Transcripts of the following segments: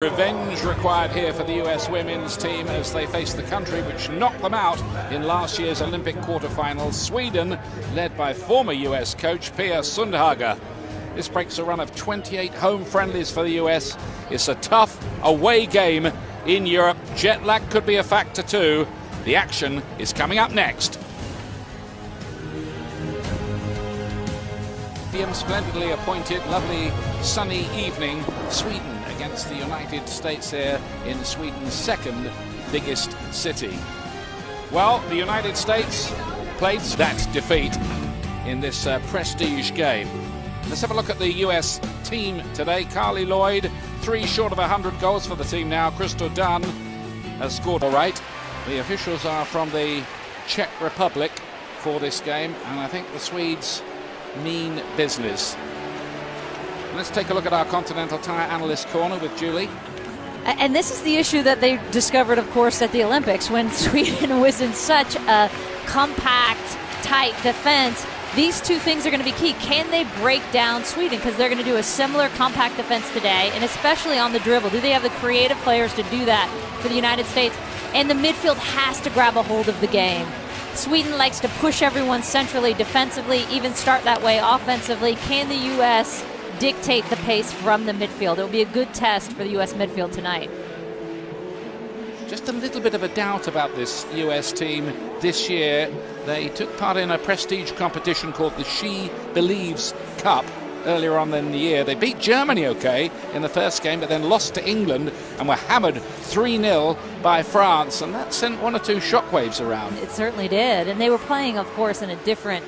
Revenge required here for the US women's team as they face the country which knocked them out in last year's Olympic quarterfinals, Sweden, led by former US coach Pia Sundhage. This breaks a run of 28 home friendlies for the US. It's a tough away game in Europe. Jet lag could be a factor too. The action is coming up next. Splendidly appointed, lovely sunny evening. Sweden against the United States here in Sweden's second biggest city. Well, the United States played that defeat in this prestige game. Let's have a look at the US team today. Carly Lloyd, 3 short of 100 goals for the team now. Crystal Dunn has scored all right. The officials are from the Czech Republic for this game, and I think the Swedes mean business. Let's take a look at our Continental Tire Analyst Corner with Julie. And this is the issue that they discovered, of course, at the Olympics when Sweden was in such a compact, tight defense. These two things are going to be key. Can they break down Sweden? Because they're going to do a similar compact defense today, and especially on the dribble. Do they have the creative players to do that for the United States? And the midfield has to grab a hold of the game. Sweden likes to push everyone centrally, defensively, even start that way offensively. Can the U.S. dictate the pace from the midfield? It will be a good test for the U.S. midfield tonight. Just a little bit of a doubt about this U.S. team this year. They took part in a prestige competition called the She Believes Cup earlier on in the year. They beat Germany okay in the first game, but then lost to England and were hammered 3-0 by France, and that sent 1 or 2 shockwaves around. It certainly did, and they were playing, of course, in a different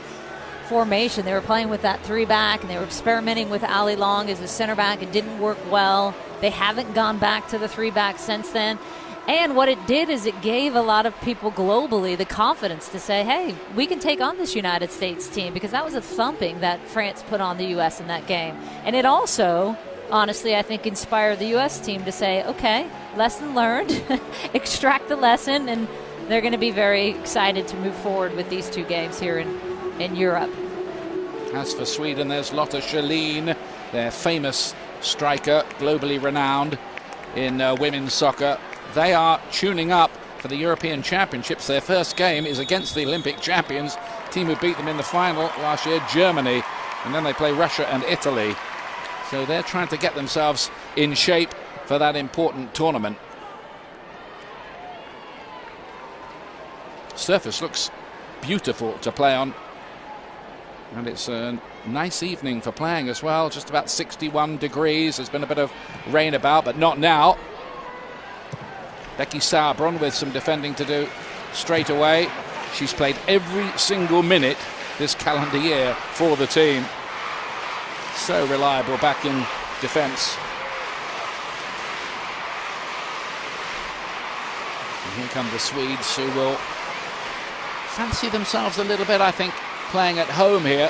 formation. They were playing with that 3-back, and they were experimenting with Ali Long as a center back. It didn't work well. They haven't gone back to the 3-back since then. And what it did is it gave a lot of people globally the confidence to say, hey, we can take on this United States team, because that was a thumping that France put on the U.S. in that game. And it also, honestly, I think inspired the U.S. team to say, okay, lesson learned, extract the lesson, and they're going to be very excited to move forward with these 2 games here in Europe. As for Sweden, there's Lotta Schelin, their famous striker, globally renowned in women's soccer. They are tuning up for the European Championships. Their first game is against the Olympic champions, team who beat them in the final last year, Germany, and then they play Russia and Italy. So they're trying to get themselves in shape for that important tournament. Surface looks beautiful to play on, and it's a nice evening for playing as well. Just about 61 degrees. There's been a bit of rain about, but not now. Becky Sauerbrunn with some defending to do straight away. She's played every single minute this calendar year for the team. So reliable back in defense. And here come the Swedes, who will fancy themselves a little bit, I think, playing at home here.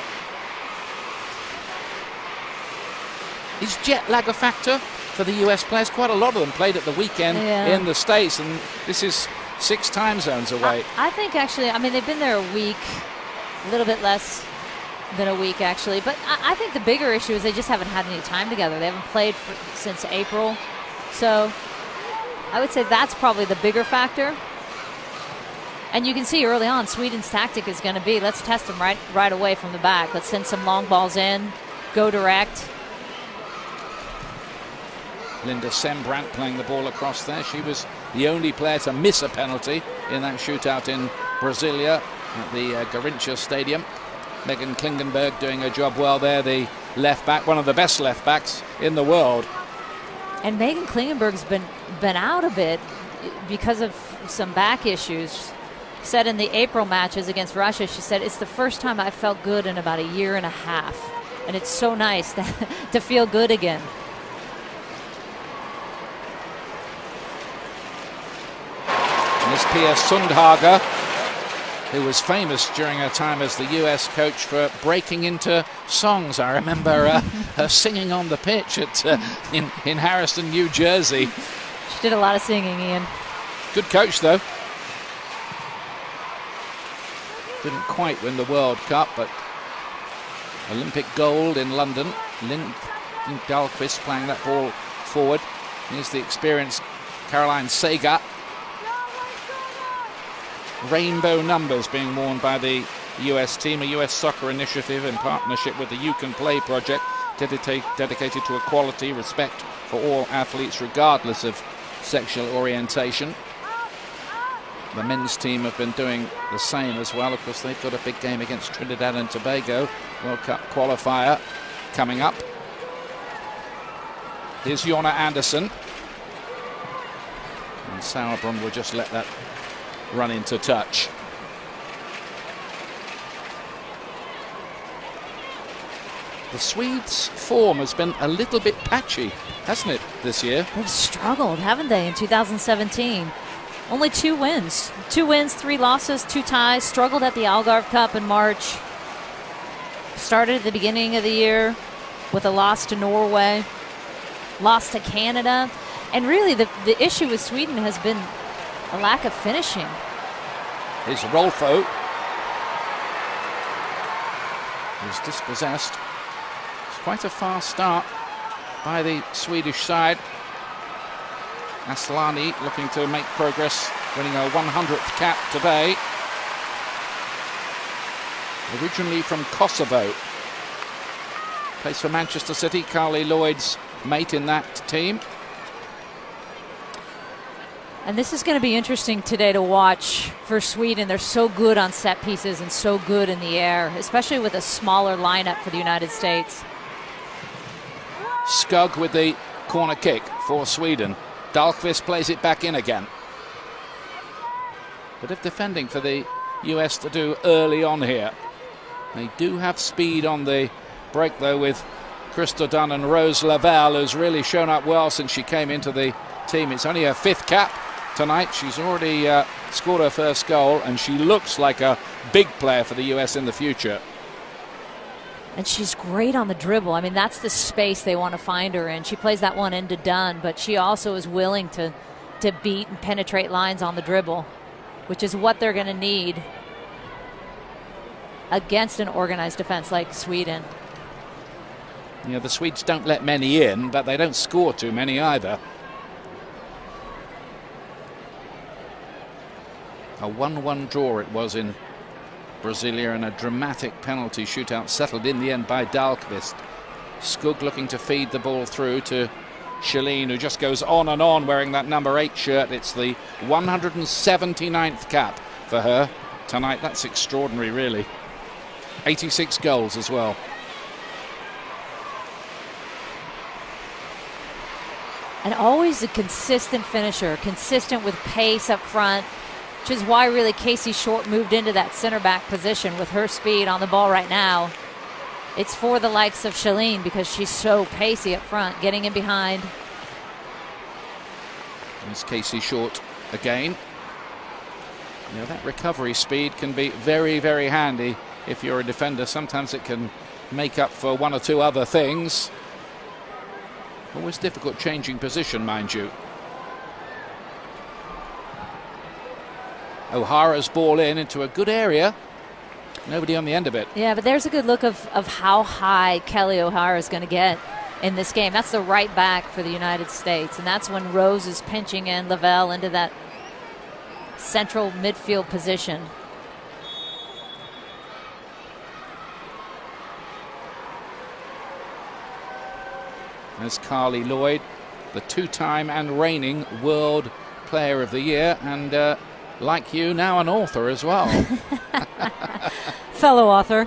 Is jet lag a factor for the US players? Quite a lot of them played at the weekend in the States, and this is 6 time zones away. I think actually, I mean, they've been there a week, a little bit less than a week actually, but I think the bigger issue is they just haven't had any time together. They haven't played since April, so I would say that's probably the bigger factor. And you can see early on, Sweden's tactic is going to be, let's test them right away from the back. Let's send some long balls in, go direct. Linda Sembrant playing the ball across there. She was the only player to miss a penalty in that shootout in Brasilia at the Garrincha Stadium. Megan Klingenberg doing her job well there, the left back, one of the best left backs in the world. And Megan Klingenberg's been out a bit because of some back issues. Said in the April matches against Russia, she said, it's the first time I felt good in about 1.5 years. And it's so nice to feel good again. Miss Pia Sundhage, who was famous during her time as the US coach for breaking into songs. I remember her singing on the pitch at in Harrison, New Jersey. She did a lot of singing, Ian. Good coach, though. Didn't quite win the World Cup, but Olympic gold in London. Lynn Dahlqvist playing that ball forward. Here's the experienced Caroline Sager. Rainbow numbers being worn by the US team, a US soccer initiative in partnership with the You Can Play project, dedicated to equality, respect for all athletes regardless of sexual orientation. The men's team have been doing the same as well. Of course, they've got a big game against Trinidad and Tobago, World Cup qualifier coming up. Here's Jonna Andersson. And Sauerbrunn will just let that run into touch. The Swedes' form has been a little bit patchy, hasn't it, this year? They've struggled, haven't they, in 2017? Only 2 wins. 2 wins, 3 losses, 2 ties. Struggled at the Algarve Cup in March. Started at the beginning of the year with a loss to Norway. Lost to Canada. And really, the issue with Sweden has been a lack of finishing. Here's Rolfo. He's dispossessed. It's quite a fast start by the Swedish side. Aslani looking to make progress, winning her 100th cap today. Originally from Kosovo. Plays for Manchester City, Carly Lloyd's mate in that team. And this is going to be interesting today to watch for Sweden. They're so good on set pieces and so good in the air, especially with a smaller lineup for the United States. Skugg with the corner kick for Sweden. Dahlqvist plays it back in again. Bit of defending for the US to do early on here. They do have speed on the break, though, with Krista Dunn and Rose Lavelle, who's really shown up well since she came into the team. It's only her 5th cap tonight. She's already scored her first goal, and she looks like a big player for the US in the future. And she's great on the dribble. I mean, that's the space they want to find her in. She plays that one into Dunn, but she also is willing to beat and penetrate lines on the dribble, which is what they're going to need against an organized defense like Sweden. Yeah, the Swedes don't let many in, but they don't score too many either. A 1-1 draw it was in Brasilia, and a dramatic penalty shootout settled in the end by Dahlqvist. Skugg looking to feed the ball through to Schelin, who just goes on and on wearing that number 8 shirt. It's the 179th cap for her tonight. That's extraordinary, really. 86 goals as well. And always a consistent finisher, consistent with pace up front, which is why really Casey Short moved into that center back position with her speed on the ball right now. It's for the likes of Schelin because she's so pacey up front, getting in behind. There's Casey Short again. You know, that recovery speed can be very, very handy if you're a defender. Sometimes it can make up for 1 or 2 other things. Always difficult changing position, mind you. O'Hara's ball into a good area. Nobody on the end of it. Yeah, but there's a good look of how high Kelly O'Hara is going to get in this game. That's the right back for the United States. And that's when Rose is pinching in Lavelle into that central midfield position. There's Carly Lloyd, the 2-time and reigning World Player of the Year, and like you, now an author as well. Fellow author.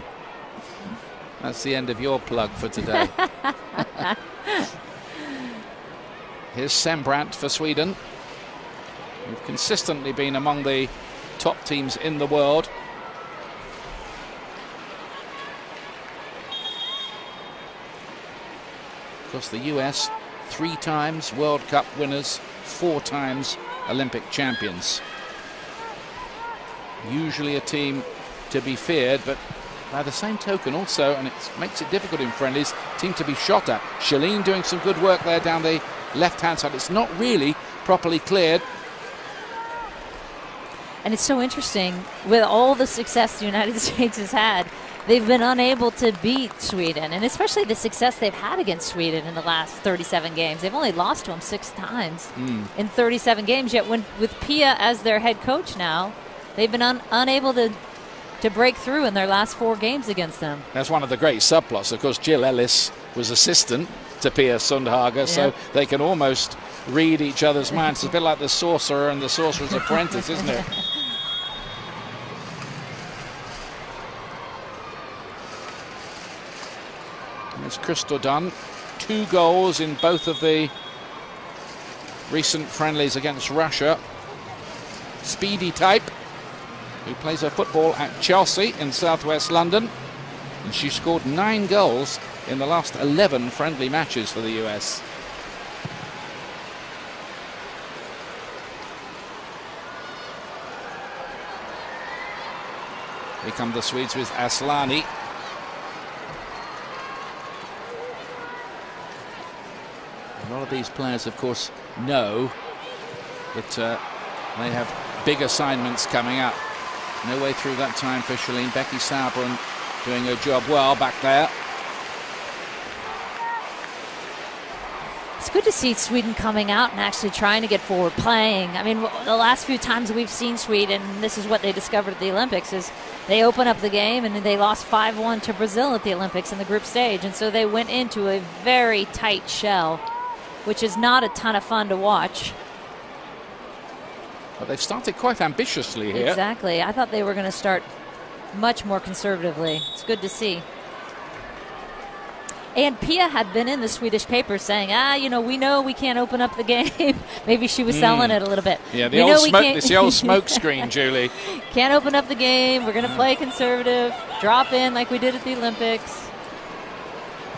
That's the end of your plug for today. Here's Sembrant for Sweden, who've consistently been among the top teams in the world. Of course, the US, 3 times World Cup winners, 4 times Olympic champions. Usually a team to be feared, but by the same token also, and it makes it difficult in friendlies, team to be shot at. Schelin doing some good work there down the left-hand side. It's not really properly cleared. And it's so interesting, with all the success the United States has had, they've been unable to beat Sweden, and especially the success they've had against Sweden in the last 37 games. They've only lost to them 6 times in 37 games, yet with Pia as their head coach now, they've been unable to break through in their last 4 games against them. That's one of the great subplots. Of course, Jill Ellis was assistant to Pia Sundhage, so they can almost read each other's minds. It's a bit like the sorcerer and the sorcerer's apprentice, isn't it? It's Crystal Dunn, 2 goals in both of the recent friendlies against Russia. Speedy type, who plays her football at Chelsea in southwest London, and she scored 9 goals in the last 11 friendly matches for the US. Here come the Swedes with Aslani. A lot of these players, of course, know that they have big assignments coming up. No way through that time for Shalene. Becky Sauerbrunn doing her job well back there. It's good to see Sweden coming out and actually trying to get forward playing. I mean, the last few times we've seen Sweden, this is what they discovered at the Olympics, is they open up the game and they lost 5-1 to Brazil at the Olympics in the group stage. And so they went into a very tight shell, which is not a ton of fun to watch. But they've started quite ambitiously here. Exactly. I thought they were going to start much more conservatively. It's good to see. And Pia had been in the Swedish paper saying, you know we can't open up the game. Maybe she was selling it a little bit. Yeah, it's the old smoke screen, Julie. Can't open up the game. We're going to play conservative, drop in like we did at the Olympics.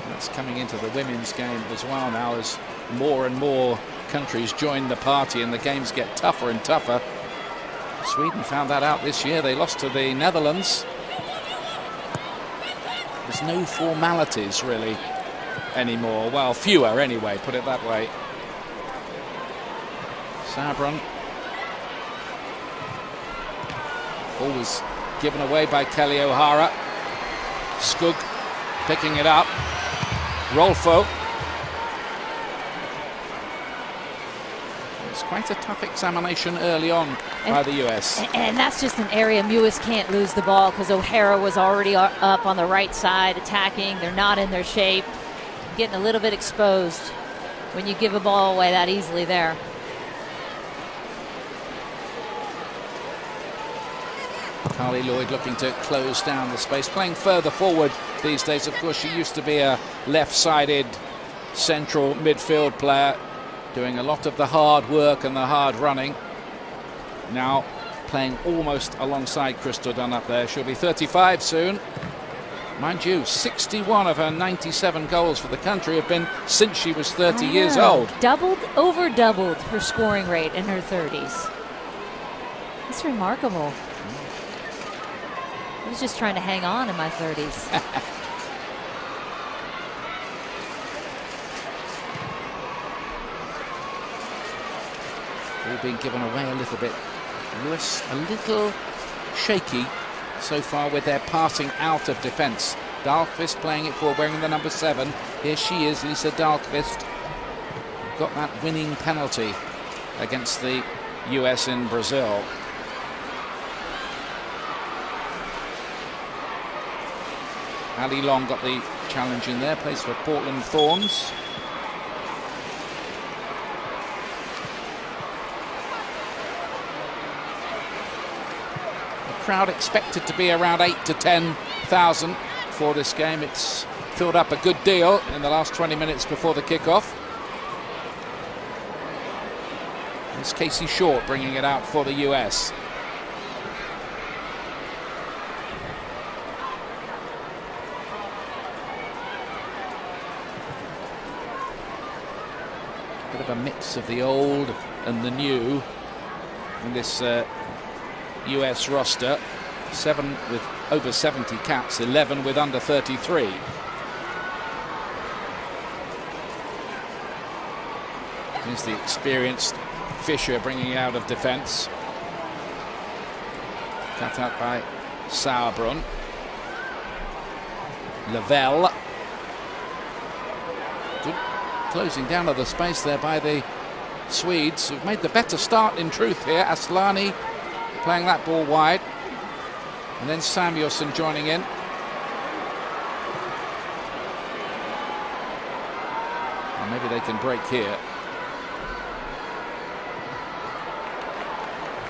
That's coming into the women's game as well now, as more and more countries join the party and the games get tougher and tougher. Sweden found that out this year. They lost to the Netherlands. There's no formalities really anymore. Well, fewer anyway, put it that way. Sauerbrunn. Ball was given away by Kelly O'Hara. Skug picking it up. Rolfo. It's quite a tough examination early on by the US. And that's just an area US can't lose the ball because O'Hara was already up on the right side attacking. They're not in their shape. Getting a little bit exposed when you give a ball away that easily there. Carly Lloyd looking to close down the space, playing further forward these days. Of course, she used to be a left-sided central midfield player, doing a lot of the hard work and the hard running. Now playing almost alongside Crystal Dunn up there. She'll be 35 soon. Mind you, 61 of her 97 goals for the country have been since she was 30 years old. Over doubled her scoring rate in her 30s. It's remarkable. I was just trying to hang on in my 30s. All being given away a little bit. US a little shaky so far with their passing out of defence. Dahlqvist playing it forward, wearing the number 7. Here she is, Lisa Dahlqvist. Got that winning penalty against the US in Brazil. Ali Long got the challenge in there, plays for Portland Thorns. Crowd expected to be around 8,000 to 10,000 for this game. It's filled up a good deal in the last 20 minutes before the kickoff. It's Casey Short bringing it out for the US. Bit of a mix of the old and the new in this US roster. 7 with over 70 caps, 11 with under 33. Here's the experienced Fisher bringing it out of defence. Cut out by Sauerbrunn. Lavelle. Good closing down of the space there by the Swedes, who've made the better start in truth here. Aslani playing that ball wide. And then Samuelsson joining in. Well, maybe they can break here.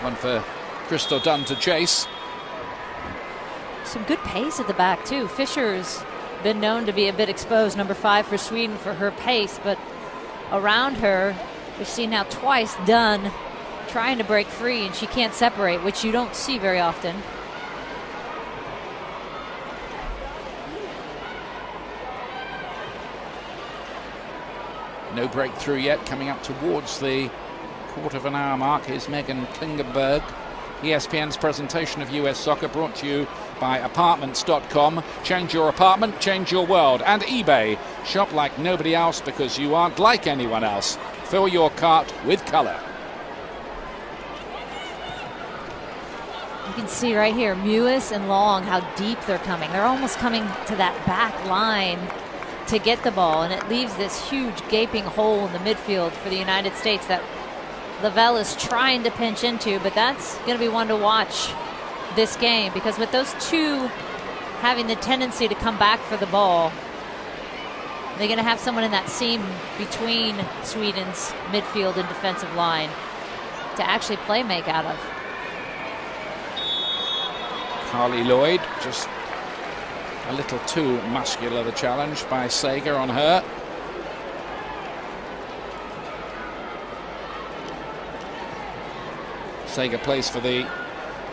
One for Crystal Dunn to chase. Some good pace at the back too. Fischer's been known to be a bit exposed, number 5 for Sweden, for her pace, but around her we've seen now twice Dunn trying to break free and she can't separate, which you don't see very often. No breakthrough yet. Coming up towards the quarter of an hour mark is Megan Klingenberg. ESPN's presentation of US soccer brought to you by apartments.com. Change your apartment, change your world. And eBay. Shop like nobody else because you aren't like anyone else. Fill your cart with color. You can see right here, Mewis and Long, how deep they're coming. They're almost coming to that back line to get the ball, and it leaves this huge gaping hole in the midfield for the United States that Lavelle is trying to pinch into, but that's going to be one to watch this game, because with those two having the tendency to come back for the ball, they're going to have someone in that seam between Sweden's midfield and defensive line to actually play make out of. Carly Lloyd, just a little too muscular, the challenge by Sager on her. Sager plays for the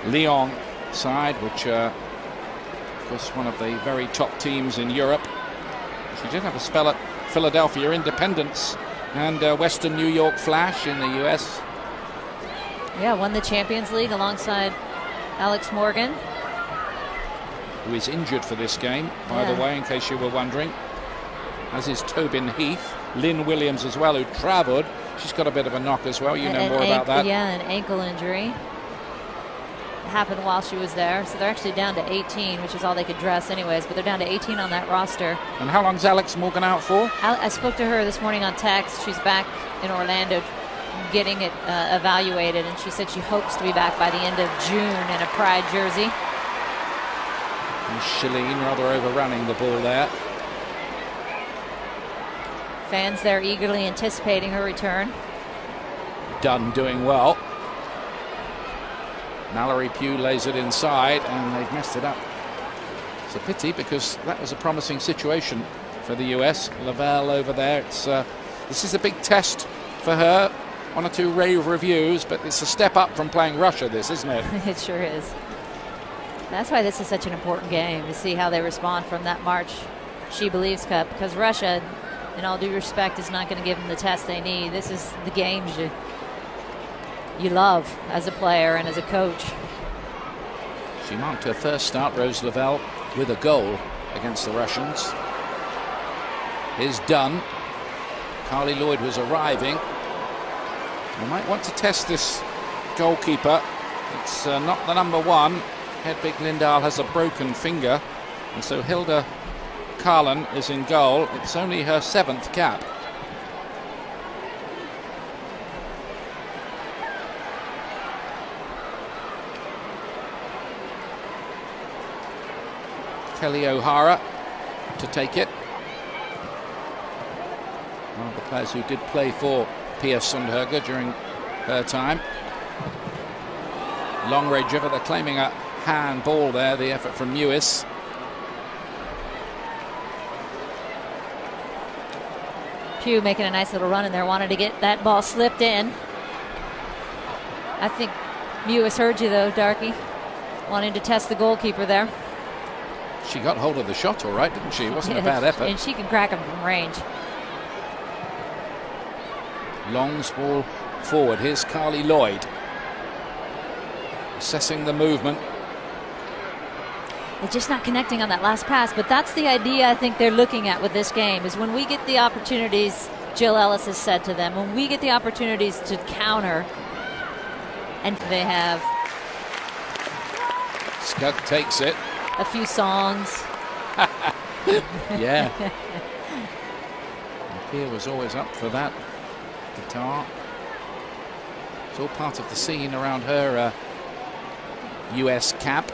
Lyon side, which was one of the very top teams in Europe. She did have a spell at Philadelphia Independence and Western New York Flash in the US. Yeah, won the Champions League alongside Alex Morgan, who is injured for this game, by the way, in case you were wondering, as is Tobin Heath. Lynn Williams as well, who travelled. She's got a bit of a knock as well. You know more about that. Yeah, an ankle injury. It happened while she was there. So they're actually down to 18, which is all they could dress anyways, but they're down to 18 on that roster. And how long's Alex Morgan out for? I spoke to her this morning on text. She's back in Orlando getting it evaluated, and she said she hopes to be back by the end of June in a Pride jersey. And Shalene rather overrunning the ball there. Fans there eagerly anticipating her return. Dunn doing well. Mallory Pugh lays it inside, and they've messed it up. It's a pity, because that was a promising situation for the US. Lavelle over there. It's this is a big test for her. 1 or 2 rave reviews, but it's a step up from playing Russia, this, isn't it? It sure is. That's why this is such an important game, to see how they respond from that March She Believes Cup, because Russia, in all due respect, is not going to give them the test they need. This is the games you love as a player and as a coach. She marked her first start, Rose Lavelle, with a goal against the Russians. Here's Dunn. Carly Lloyd was arriving. We might want to test this goalkeeper. It's not the number 1. Hedvig Lindahl has a broken finger, and so Hilda Carlin is in goal. It's only her 7th cap. Kelly O'Hara to take it. One of the players who did play for Pia Sundhage during her time. Long range over, they're claiming a handball there, the effort from Mewis. Pugh making a nice little run in there, wanted to get that ball slipped in. I think Mewis heard you though, Darky, wanting to test the goalkeeper there. She got hold of the shot all right, didn't she? It wasn't a bad effort. And she can crack him from range. Long ball forward. Here's Carly Lloyd. Assessing the movement. They're just not connecting on that last pass, but that's the idea I think they're looking at with this game, is when we get the opportunities, Jill Ellis has said to them, when we get the opportunities to counter, and they have. Skug takes it. A few songs. Yeah. Pia was always up for that guitar. It's all part of the scene around her US cap.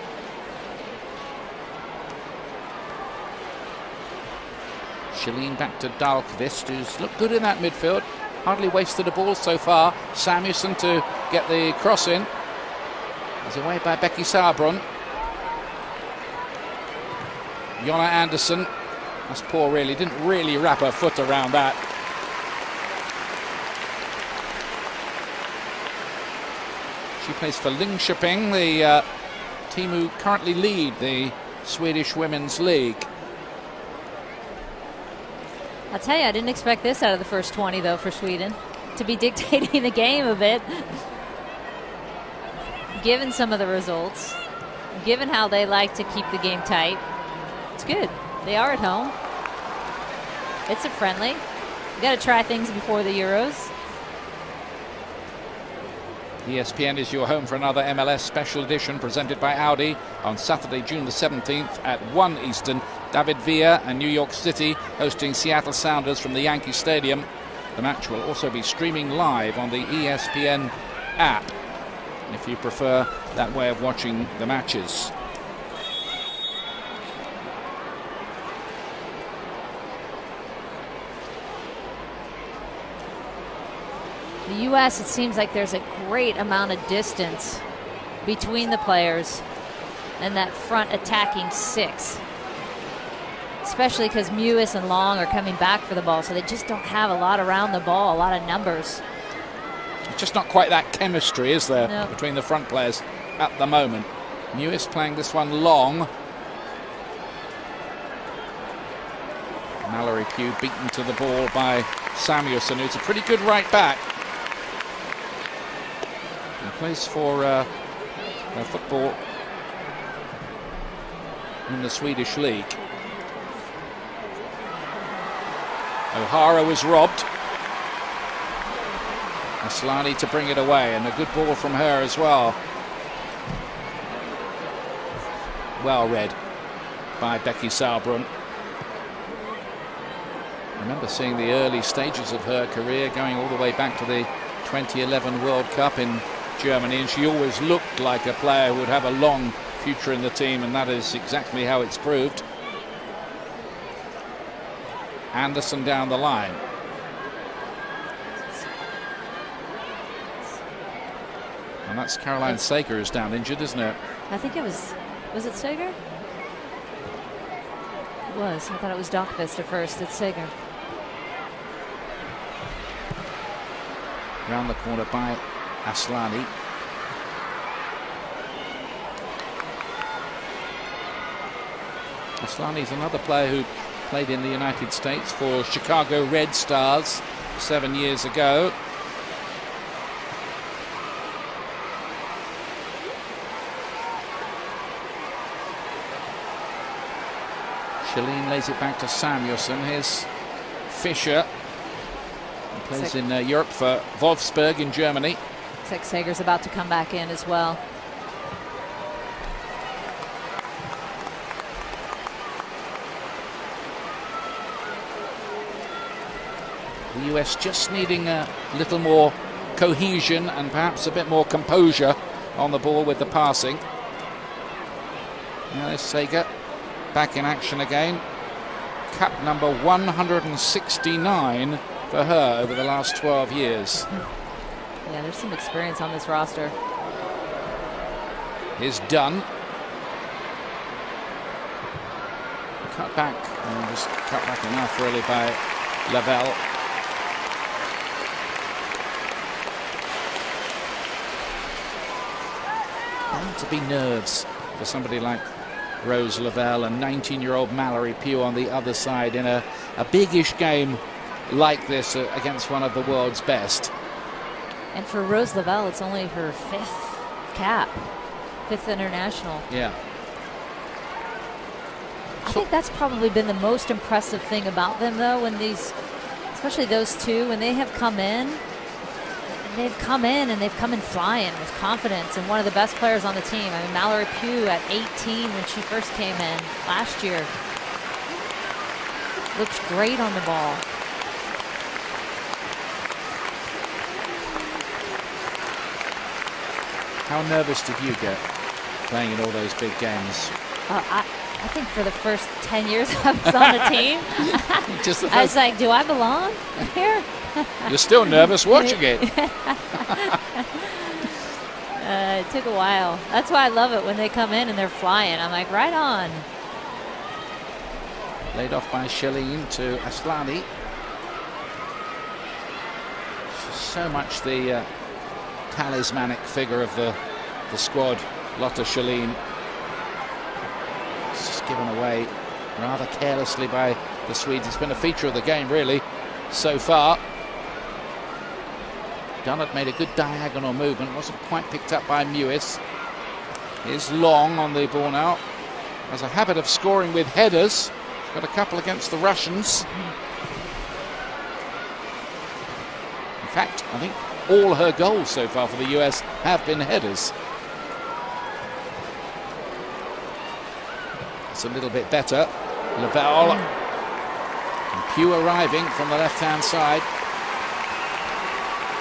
Shalene back to Dahlqvist, who's looked good in that midfield. Hardly wasted a ball so far. Samuelsson to get the cross in. He's away by Becky Sauerbrunn. Jonna Andersson. That's poor, really. Didn't really wrap her foot around that. She plays for Linköping, the team who currently lead the Swedish Women's League. I'll tell you, I didn't expect this out of the first 20, though, for Sweden. To be dictating the game a bit. Given some of the results, given how they like to keep the game tight, it's good. They are at home. It's a friendly. You got to try things before the Euros. ESPN is your home for another MLS special edition presented by Audi on Saturday, June the 17th at 1 Eastern. David Villa and New York City hosting Seattle Sounders from the Yankee Stadium. The match will also be streaming live on the ESPN app, if you prefer that way of watching the matches. The U.S., it seems like there's a great amount of distance between the players and that front attacking six. Especially because Mewis and Long are coming back for the ball, so they just don't have a lot around the ball, a lot of numbers. Just not quite that chemistry, is there, no, between the front players at the moment. Mewis playing this one long. Mallory Pugh beaten to the ball by Samuelsson, who's a pretty good right back. He plays for football in the Swedish league. O'Hara was robbed. Aslani to bring it away, and a good ball from her as well. Well read by Becky Sauerbrunn. I remember seeing the early stages of her career going all the way back to the 2011 World Cup in Germany, and she always looked like a player who would have a long future in the team, and that is exactly how it's proved. Andersson down the line. And that's Caroline Sager who's down injured, isn't it? I think it was it Sager? It was. I thought it was Dahlqvist at first. It's Sager. Round the corner by Aslani. Aslani's another player who played in the United States for Chicago Red Stars 7 years ago. Shalene lays it back to Samuelsson. Here's Fischer. He plays in Europe for Wolfsburg in Germany. Looks like Sager's about to come back in as well. The US just needing a little more cohesion and perhaps a bit more composure on the ball with the passing. Now there's Sager back in action again. Cap number 169 for her over the last 12 years. Yeah, there's some experience on this roster. Is done. Cut back, and just cut back enough really by Lavelle. To be nerves for somebody like Rose Lavelle and 19-year-old Mallory Pugh on the other side in a big-ish game like this against one of the world's best. And for Rose Lavelle, it's only her fifth cap, fifth international. Yeah. I think that's probably been the most impressive thing about them, though, when these, especially those two, when they have come in. They've come in flying with confidence, and one of the best players on the team. I mean, Mallory Pugh at 18 when she first came in last year. Looks great on the ball. How nervous did you get playing in all those big games? I think for the first 10 years I was on the team, I was like, do I belong here? You're still nervous watching it. It took a while. That's why I love it when they come in and they're flying. I'm like, right on. Laid off by Shalin to Aslani. She's so much the talismanic figure of the squad. Lotta Shalin. It's just given away rather carelessly by the Swedes. It's been a feature of the game, really, so far. Dunnett made a good diagonal movement, wasn't quite picked up by Mewis. Here's Long on the ball now. Has a habit of scoring with headers. Got a couple against the Russians. In fact, I think all her goals so far for the US have been headers. It's a little bit better. Lavelle and Pugh arriving from the left-hand side.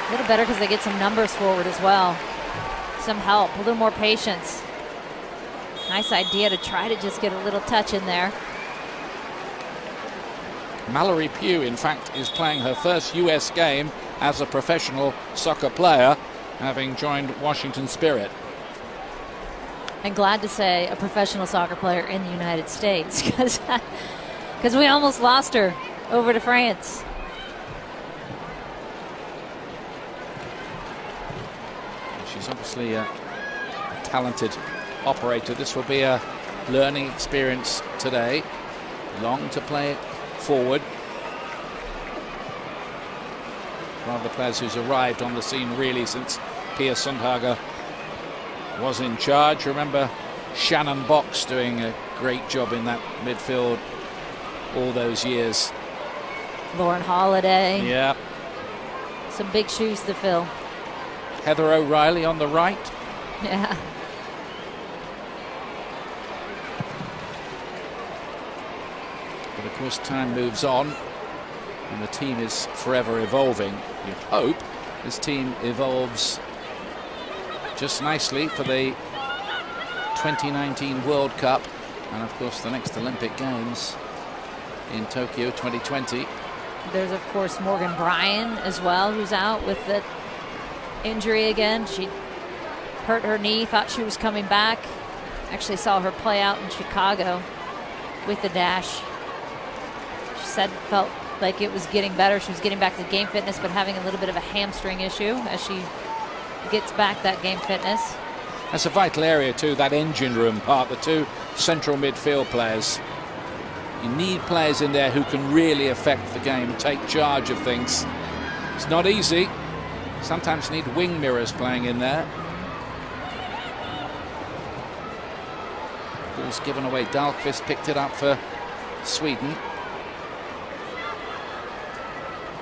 A little better because they get some numbers forward as well. Some help, a little more patience. Nice idea to try to just get a little touch in there. Mallory Pugh, in fact, is playing her first US game as a professional soccer player, having joined Washington Spirit. And glad to say a professional soccer player in the United States, because we almost lost her over to France. She's obviously a talented operator. This will be a learning experience today. Long to play it forward. One of the players who's arrived on the scene really since Pia Sundhage was in charge. Remember Shannon Box doing a great job in that midfield all those years. Lauren Holiday. Yeah. Some big shoes to fill. Heather O'Reilly on the right. Yeah. But of course time moves on and the team is forever evolving. You hope this team evolves just nicely for the 2019 World Cup and of course the next Olympic Games in Tokyo 2020. There's of course Morgan Bryan as well, who's out with the injury again. She hurt her knee, thought she was coming back. Actually saw her play out in Chicago with the dash. She said felt like it was getting better. She was getting back to game fitness, but having a little bit of a hamstring issue as she gets back that game fitness. That's a vital area too, that engine room part, the two central midfield players. You need players in there who can really affect the game, take charge of things. It's not easy. Sometimes need wing mirrors playing in there. Ball's given away. Dahlqvist picked it up for Sweden.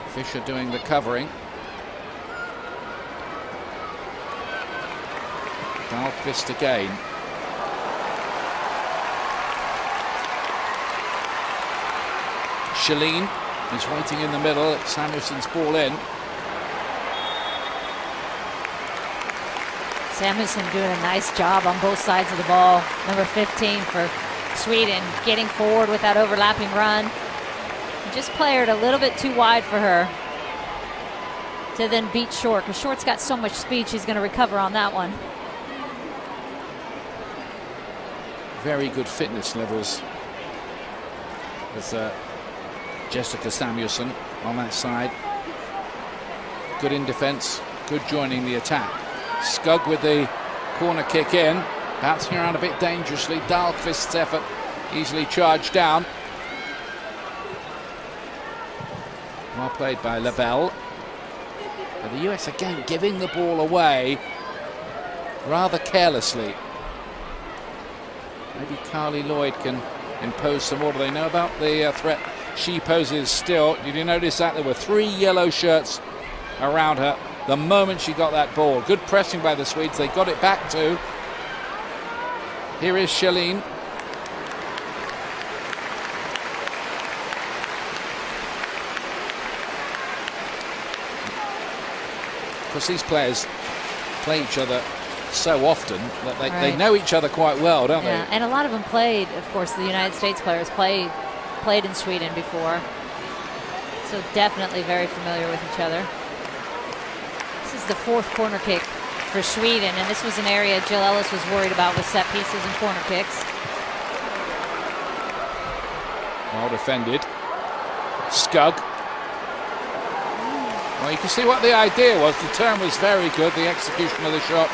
Fischer doing the covering. Dahlqvist again. Shalin is waiting in the middle. Samuelsson's ball in. Samuelsson doing a nice job on both sides of the ball. Number 15 for Sweden, getting forward with that overlapping run. Just played a little bit too wide for her to then beat Short, because Short's got so much speed, she's going to recover on that one. Very good fitness levels with Jessica Samuelsson on that side. Good in defense, good joining the attack. Skugg with the corner kick in, bouncing around a bit dangerously. Dahlqvist's effort easily charged down. Well played by Lavelle. But the US again giving the ball away rather carelessly. Maybe Carly Lloyd can impose some order. They know about the threat she poses still. Did you notice that? There were 3 yellow shirts around her the moment she got that ball. Good pressing by the Swedes. They got it back too. Here is Shalin. because these players play each other so often that they know each other quite well, don't they? And a lot of them played, of course, the United States players played in Sweden before. So definitely very familiar with each other. This is the 4th corner kick for Sweden, and this was an area Jill Ellis was worried about with set pieces and corner kicks. Well defended. Skugg. Well, you can see what the idea was. The turn was very good. The execution of the shot,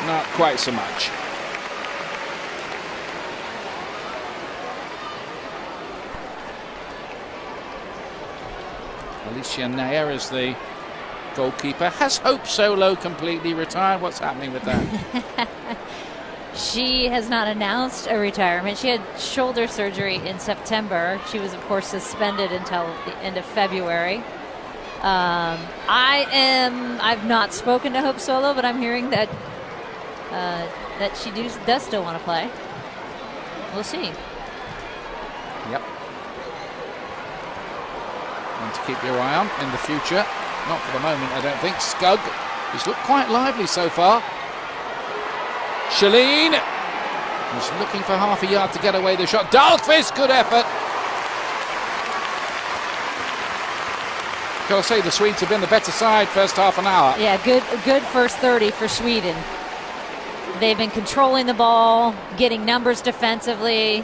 not quite so much. Alicia Nair is the goalkeeper. Has Hope Solo completely retired? What's happening with that? She has not announced a retirement. She had shoulder surgery in September. She was, of course, suspended until the end of February. I've not spoken to Hope Solo, but I'm hearing that that she does still want to play. We'll see. Yep. One to keep your eye on in the future. Not for the moment, I don't think. Skugg, he's looked quite lively so far. Shalene was looking for half a yard to get away the shot. Dahlqvist, good effort. Gotta say, the Swedes have been the better side first half an hour. Yeah, good first 30 for Sweden. They've been controlling the ball, getting numbers defensively.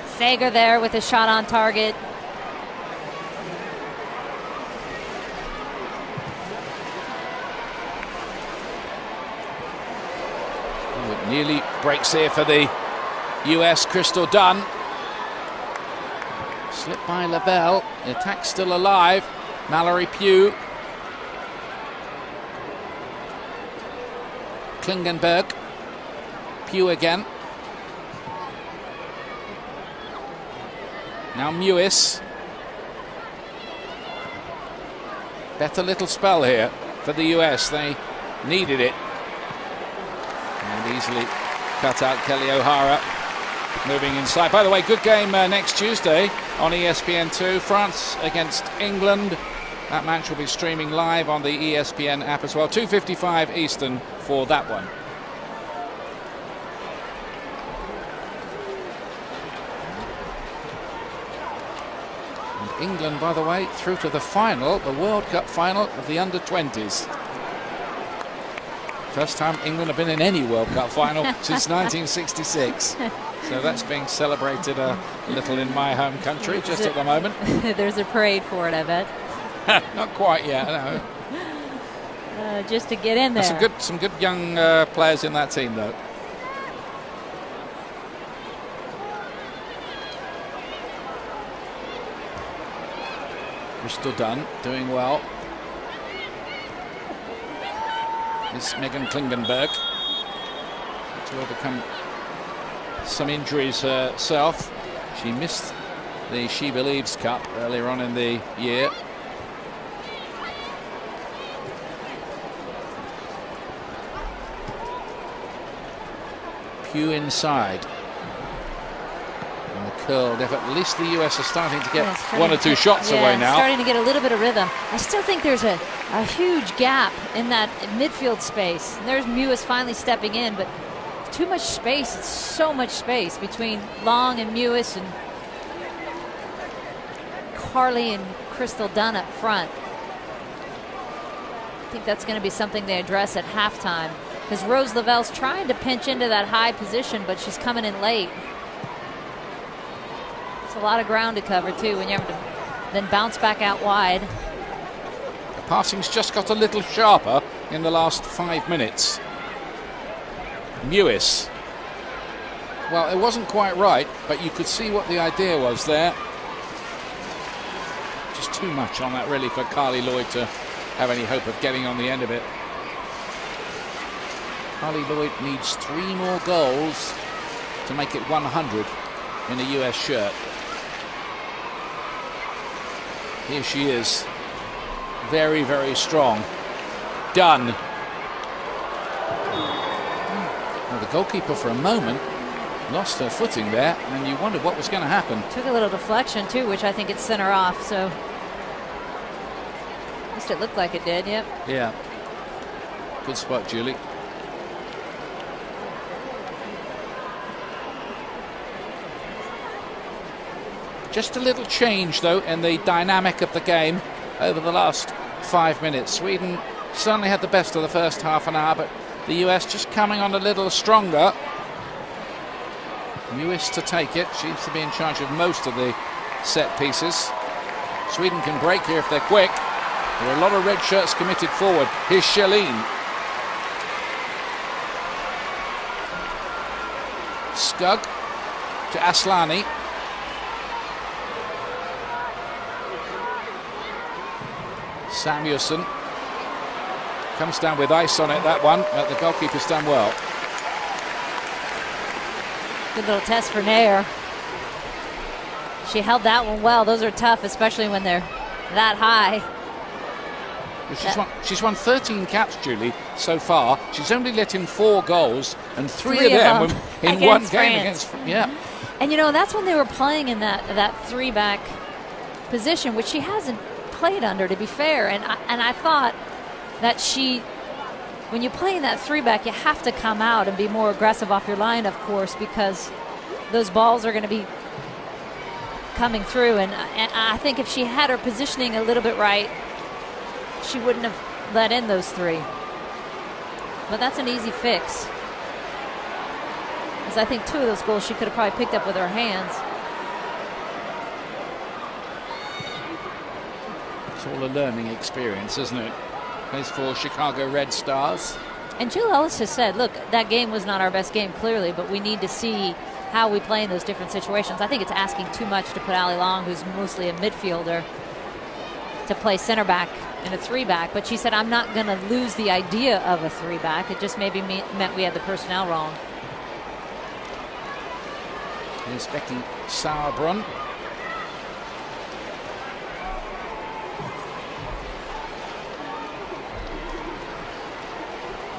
Sager there with a shot on target. Oh, it nearly breaks here for the US. Crystal Dunn. Slipped by Lavelle. The attack's still alive. Mallory Pugh. Klingenberg. Pugh again. Now Mewis. Better little spell here for the US. They needed it. And easily cut out Kelly O'Hara. Moving inside. By the way, good game next Tuesday on ESPN2. France against England. That match will be streaming live on the ESPN app as well. 2:55 Eastern for that one. And England, by the way, through to the final, the World Cup final of the under-20s. First time England have been in any World Cup final since 1966. So that's being celebrated a little in my home country just at the moment. There's a parade for it, I bet. Not quite yet, no. Just to get in there. Some good young players in that team, though. Crystal Dunn doing well. Is Megan Klingenberg to overcome some injuries herself. She missed the She Believes Cup earlier on in the year. Pugh inside. And the curled effort. At least the US are starting to get one or two shots away now. Starting to get a little bit of rhythm. I still think there's a huge gap in that midfield space. And there's Mewis finally stepping in, but too much space. It's so much space between Long and Mewis and Carly and Crystal Dunn up front. I think that's going to be something they address at halftime, because Rose Lavelle's trying to pinch into that high position, but she's coming in late. It's a lot of ground to cover too when you have to then bounce back out wide. The passing's just got a little sharper in the last 5 minutes. Mewis. Well, it wasn't quite right, but you could see what the idea was there. Just too much on that really for Carly Lloyd to have any hope of getting on the end of it. Carly Lloyd needs 3 more goals to make it 100 in a US shirt. Here she is. Very, very strong. Done. Well, the goalkeeper for a moment lost her footing there, and you wondered what was going to happen. Took a little deflection too, which I think it's center off. So least it looked like it did, yep. Yeah. Good spot, Julie. Just a little change, though, in the dynamic of the game over the last 5 minutes. Sweden certainly had the best of the first half an hour, but the US just coming on a little stronger. Lewis to take it. Seems to be in charge of most of the set pieces. Sweden can break here if they're quick. There are a lot of red shirts committed forward. Here's Shalin. Skug to Aslani. Samuelson comes down with ice on it, that one, but the goalkeeper's done well. Good little test for Nair. She held that one well. Those are tough, especially when they're that high. She's won 13 caps, Julie, so far. She's only let in 4 goals, and 3 of them in one game against. Yeah. And you know, that's when they were playing in that 3-back position, which she hasn't played under, to be fair. And I thought that when you play in that 3-back, you have to come out and be more aggressive off your line, of course, because those balls are going to be coming through. And I think if she had her positioning a little bit right, she wouldn't have let in those 3. But that's an easy fix, because I think 2 of those goals she could have probably picked up with her hands. It's all a learning experience, isn't it? Plays for Chicago Red Stars. And Jill Ellis has said, look, that game was not our best game, clearly, but we need to see how we play in those different situations. I think it's asking too much to put Ali Long, who's mostly a midfielder, to play center back in a 3-back. But she said, I'm not going to lose the idea of a 3-back. It just maybe meant we had the personnel wrong. Here's Becky Sauerbrunn.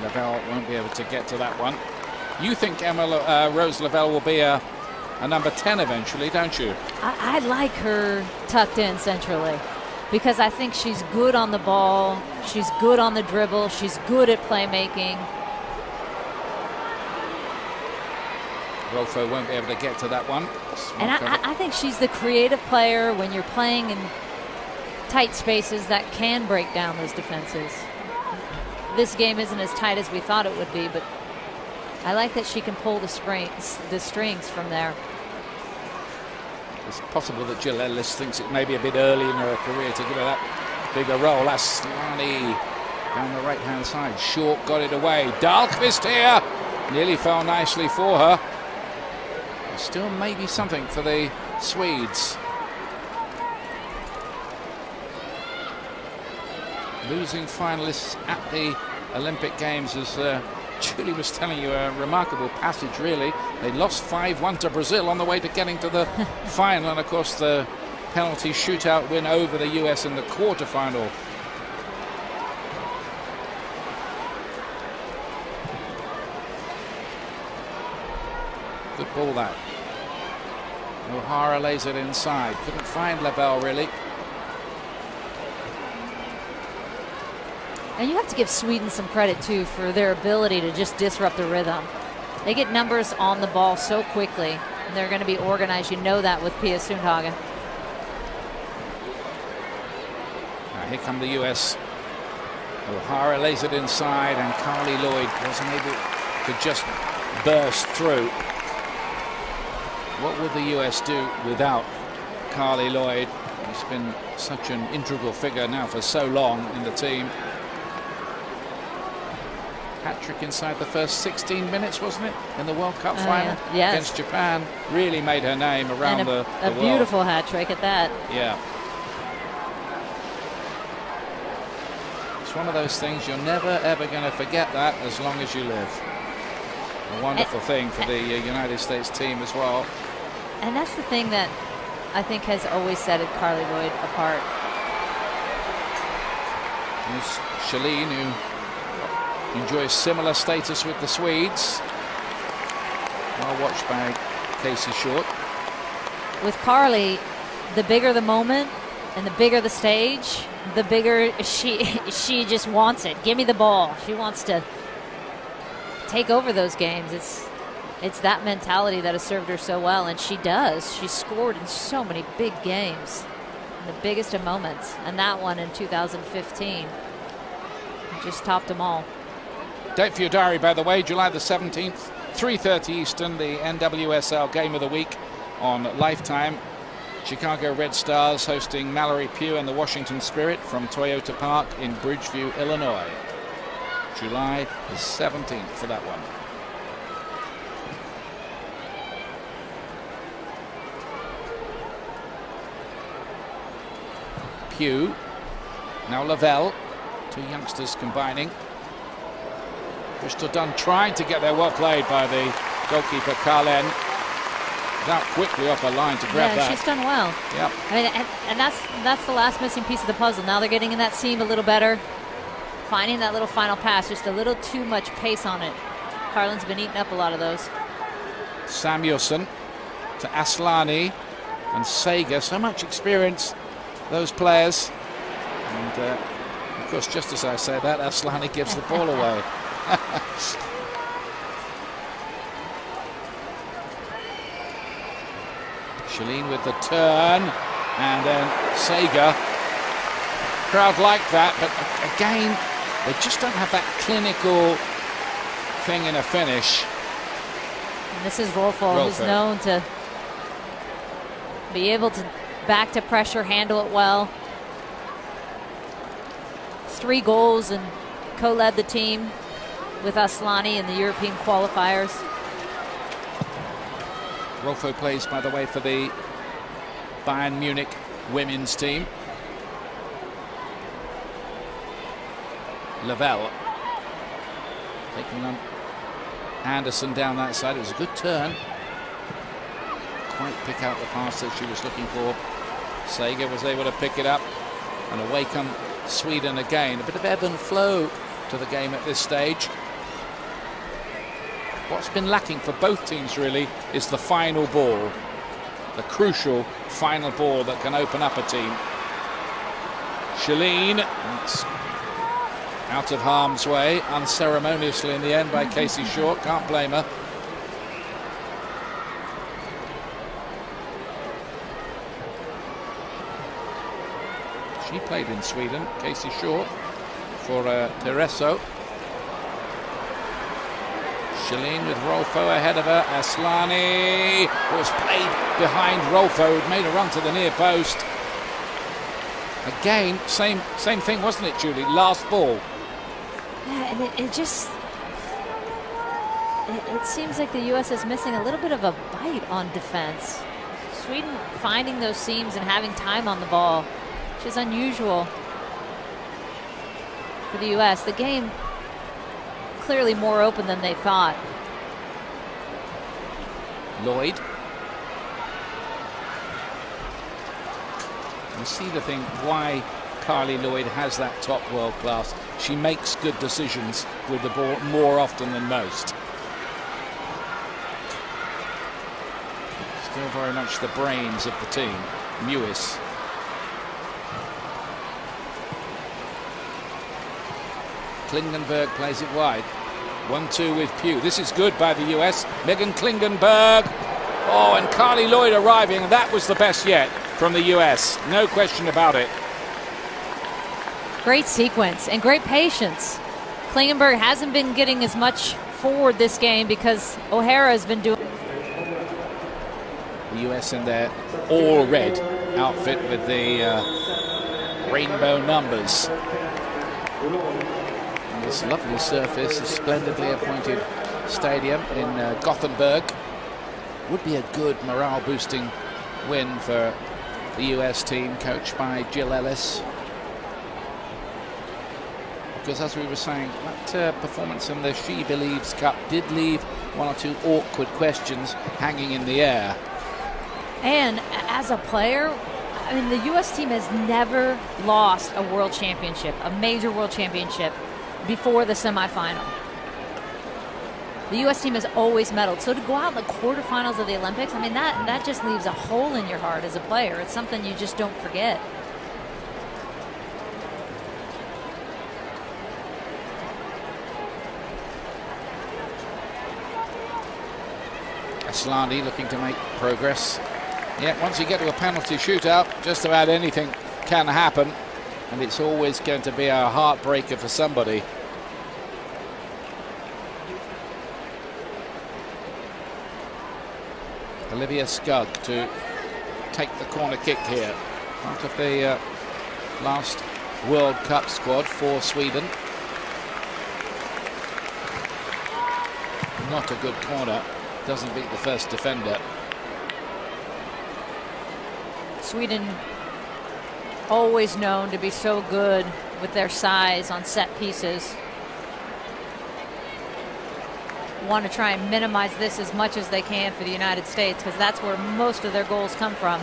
Lavelle won't be able to get to that one. You think Rose Lavelle will be a number 10 eventually, don't you? I like her tucked in centrally, because I think she's good on the ball, she's good on the dribble, she's good at playmaking. Rolfo won't be able to get to that one. And I think she's the creative player when you're playing in tight spaces that can break down those defenses. This game isn't as tight as we thought it would be, but I like that she can pull the strings from there. It's possible that Jill Ellis thinks it may be a bit early in her career to give her that bigger role. Aslani down the right-hand side. Short got it away. Dahlqvist here. Nearly fell nicely for her. Still maybe something for the Swedes. Losing finalists at the Olympic Games, as Julie was telling you, a remarkable passage, really. They lost 5-1 to Brazil on the way to getting to the final, and of course the penalty shootout win over the US in the quarterfinal. Good ball, that. O'Hara lays it inside. Couldn't find Lavelle, really. And you have to give Sweden some credit, too, for their ability to just disrupt the rhythm. They get numbers on the ball so quickly, and they're going to be organized. You know that with Pia Sundhagen. Here come the US. O'Hara lays it inside, and Carly Lloyd wasn't able to just burst through. What would the US do without Carly Lloyd? She's been such an integral figure now for so long in the team. Hat-trick inside the first 16 minutes, wasn't it, in the World Cup final against Japan? Really made her name around the world. A beautiful hat-trick at that. Yeah. It's one of those things you're never, ever going to forget that as long as you live. A wonderful thing for the United States team as well. And that's the thing that I think has always set Carly Lloyd apart. There's Shalin, who enjoys similar status with the Swedes. Well watched by Casey Short. With Carly, the bigger the moment, And the bigger the stage, the bigger she just wants it. Give me the ball. She wants to take over those games. It's that mentality that has served her so well, and she does. She's scored in so many big games, in the biggest of moments, and that one in 2015 just topped them all. Date for your diary, by the way, July the 17th, 3:30 Eastern, the NWSL Game of the Week on Lifetime. Chicago Red Stars hosting Mallory Pugh and the Washington Spirit from Toyota Park in Bridgeview, Illinois. July the 17th for that one. Pugh, now Lavelle, two youngsters combining. Bristol Dunn trying to get there, well played by the goalkeeper Carlen. Out quickly off her line to grab that. Yeah, she's done well. Yep. I mean, and that's the last missing piece of the puzzle. Now they're getting in that seam a little better, finding that little final pass. Just a little too much pace on it. Carlin's been eating up a lot of those. Samuelson to Aslani and Sager. So much experience, those players. And of course, just as I say that, Aslani gives the ball away. Shalene with the turn, and then Sager. Crowd like that, but again, they just don't have that clinical thing in a finish. And this is Rolfo, who's known to be able to back to pressure, handle it well. 3 goals and co-led the team with Aslani in the European qualifiers. Rolfo plays, by the way, for the Bayern Munich women's team. Lavelle taking on Anderson down that side. It was a good turn. Quite pick out the pass that she was looking for. Sager was able to pick it up, and away come Sweden again. A bit of ebb and flow to the game at this stage. What's been lacking for both teams really is the final ball, the crucial final ball that can open up a team. Shalene out of harm's way unceremoniously in the end by Casey Short. Can't blame her. She played in Sweden, Casey Short, for Tereso. Shalene with Rolfo ahead of her. Aslani was played behind Rolfo, who'd made a run to the near post. Again, same thing, wasn't it, Julie? Last ball. Yeah, and it seems like the U.S. is missing a little bit of a bite on defense. Sweden finding those seams and having time on the ball, which is unusual for the U.S. The game clearly more open than they thought. Lloyd. You see the thing why Carly Lloyd has that top world class. She makes good decisions with the ball more often than most. Still very much the brains of the team. Mewis. Klingenberg plays it wide. 1-2 with Pugh. This is good by the US. Megan Klingenberg. Oh, and Carly Lloyd arriving. That was the best yet from the US. No question about it. Great sequence and great patience. Klingenberg hasn't been getting as much forward this game because O'Hara has been doing. The US in their all red outfit with the rainbow numbers. And this lovely surface, a splendidly appointed stadium in Gothenburg. Would be a good morale boosting win for the US team coached by Jill Ellis. Because as we were saying, that performance in the She Believes Cup did leave one or two awkward questions hanging in the air. And as a player, I mean, the U.S. team has never lost a world championship, a major world championship, before the semifinal. The U.S. team has always medaled. So to go out in the quarterfinals of the Olympics, I mean, that just leaves a hole in your heart as a player. It's something you just don't forget. Aslani looking to make progress. Yeah, once you get to a penalty shootout, just about anything can happen, and it's always going to be a heartbreaker for somebody. Olivia Skugg to take the corner kick here. Part of the last World Cup squad for Sweden. Not a good corner. Doesn't beat the first defender. Sweden always known to be so good with their size on set pieces. Want to try and minimize this as much as they can for the United States, because that's where most of their goals come from.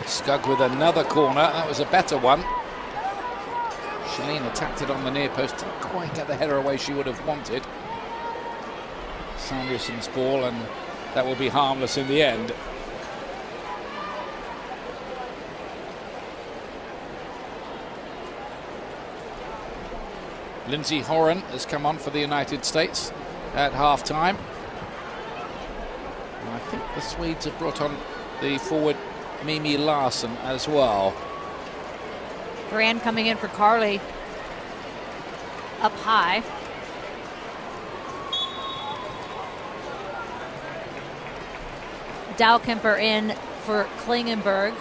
Skugg with another corner. That was a better one. Shalene attacked it on the near post. Didn't quite get the header away she would have wanted. Samuelson's ball, and that will be harmless in the end. Lindsay Horan has come on for the United States at half-time. I think the Swedes have brought on the forward Mimi Larsson as well. Grand coming in for Carly. Up high. Dahlkemper in for Klingenberg,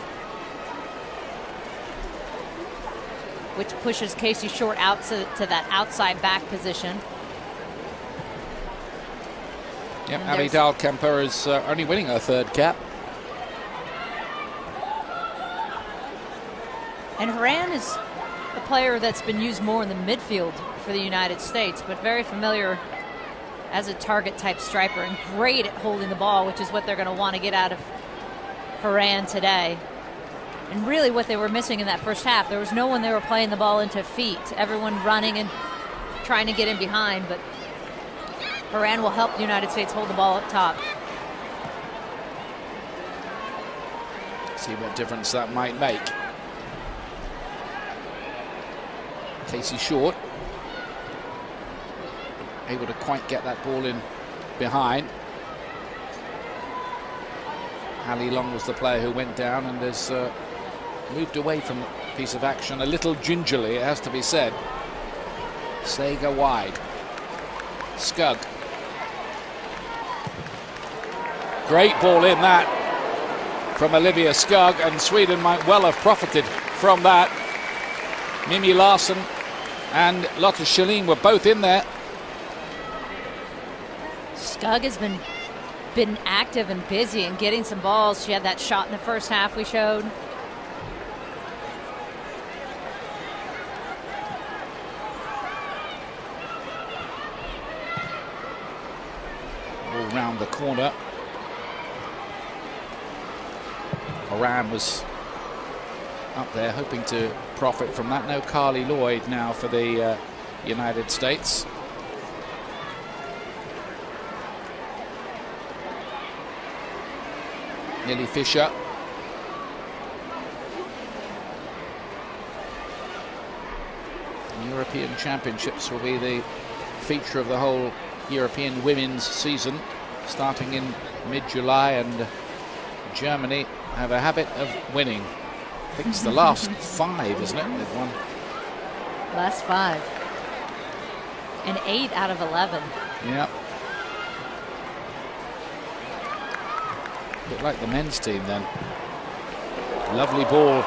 which pushes Casey Short out to that outside back position. Yep, Abby Dahlkemper is only winning her third cap. And Horan is a player that's been used more in the midfield for the United States, but very familiar as a target type striper and great at holding the ball, which is what they're going to want to get out of Horan today. And really what they were missing in that first half, there was no one they were playing the ball into feet. Everyone running and trying to get in behind, but Horan will help the United States hold the ball up top. See what difference that might make. Casey Short able to quite get that ball in behind. Ali Long was the player who went down and has moved away from the piece of action a little gingerly, it has to be said. Sager wide. Skugg. Great ball in that from Olivia Skugg, and Sweden might well have profited from that. Mimi Larsson and Lotta Schelin were both in there. Skugg has been active and busy and getting some balls. She had that shot in the first half we showed. All round the corner. Horan was up there hoping to profit from that. No Carly Lloyd now for the United States. Millie Fisher. The European Championships will be the feature of the whole European women's season, starting in mid-July, and Germany have a habit of winning. I think it's the last 5, isn't it? They've won. Last 5. And 8 out of 11. Yeah. A bit like the men's team then. Lovely ball.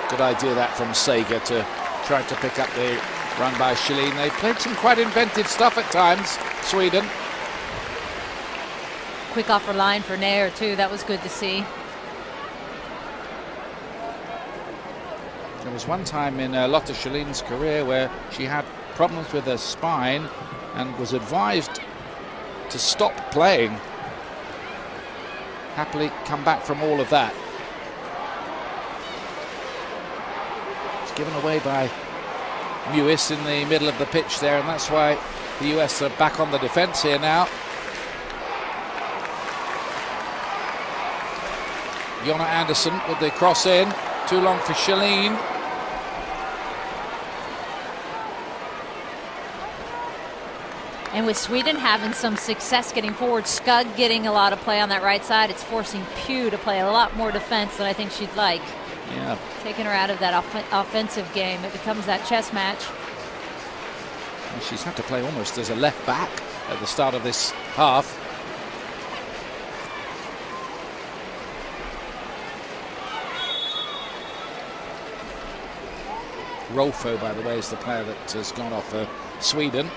Good idea that from Sager to try to pick up the run by Schelin. They played some quite inventive stuff at times, Sweden. Quick offer line for Nair too. That was good to see. There was one time in Lotta Schelin's career where she had problems with her spine and was advised to stop playing. Happily come back from all of that. It's given away by Mewis in the middle of the pitch there, and that's why the US are back on the defence here now. Jonna Andersson with the cross in. Too long for Schelin. And with Sweden having some success getting forward, Skugg getting a lot of play on that right side, it's forcing Pugh to play a lot more defense than I think she'd like. Yeah. Taking her out of that offensive game, it becomes that chess match. She's had to play almost as a left back at the start of this half. Rolfo, by the way, is the player that has gone off for Sweden.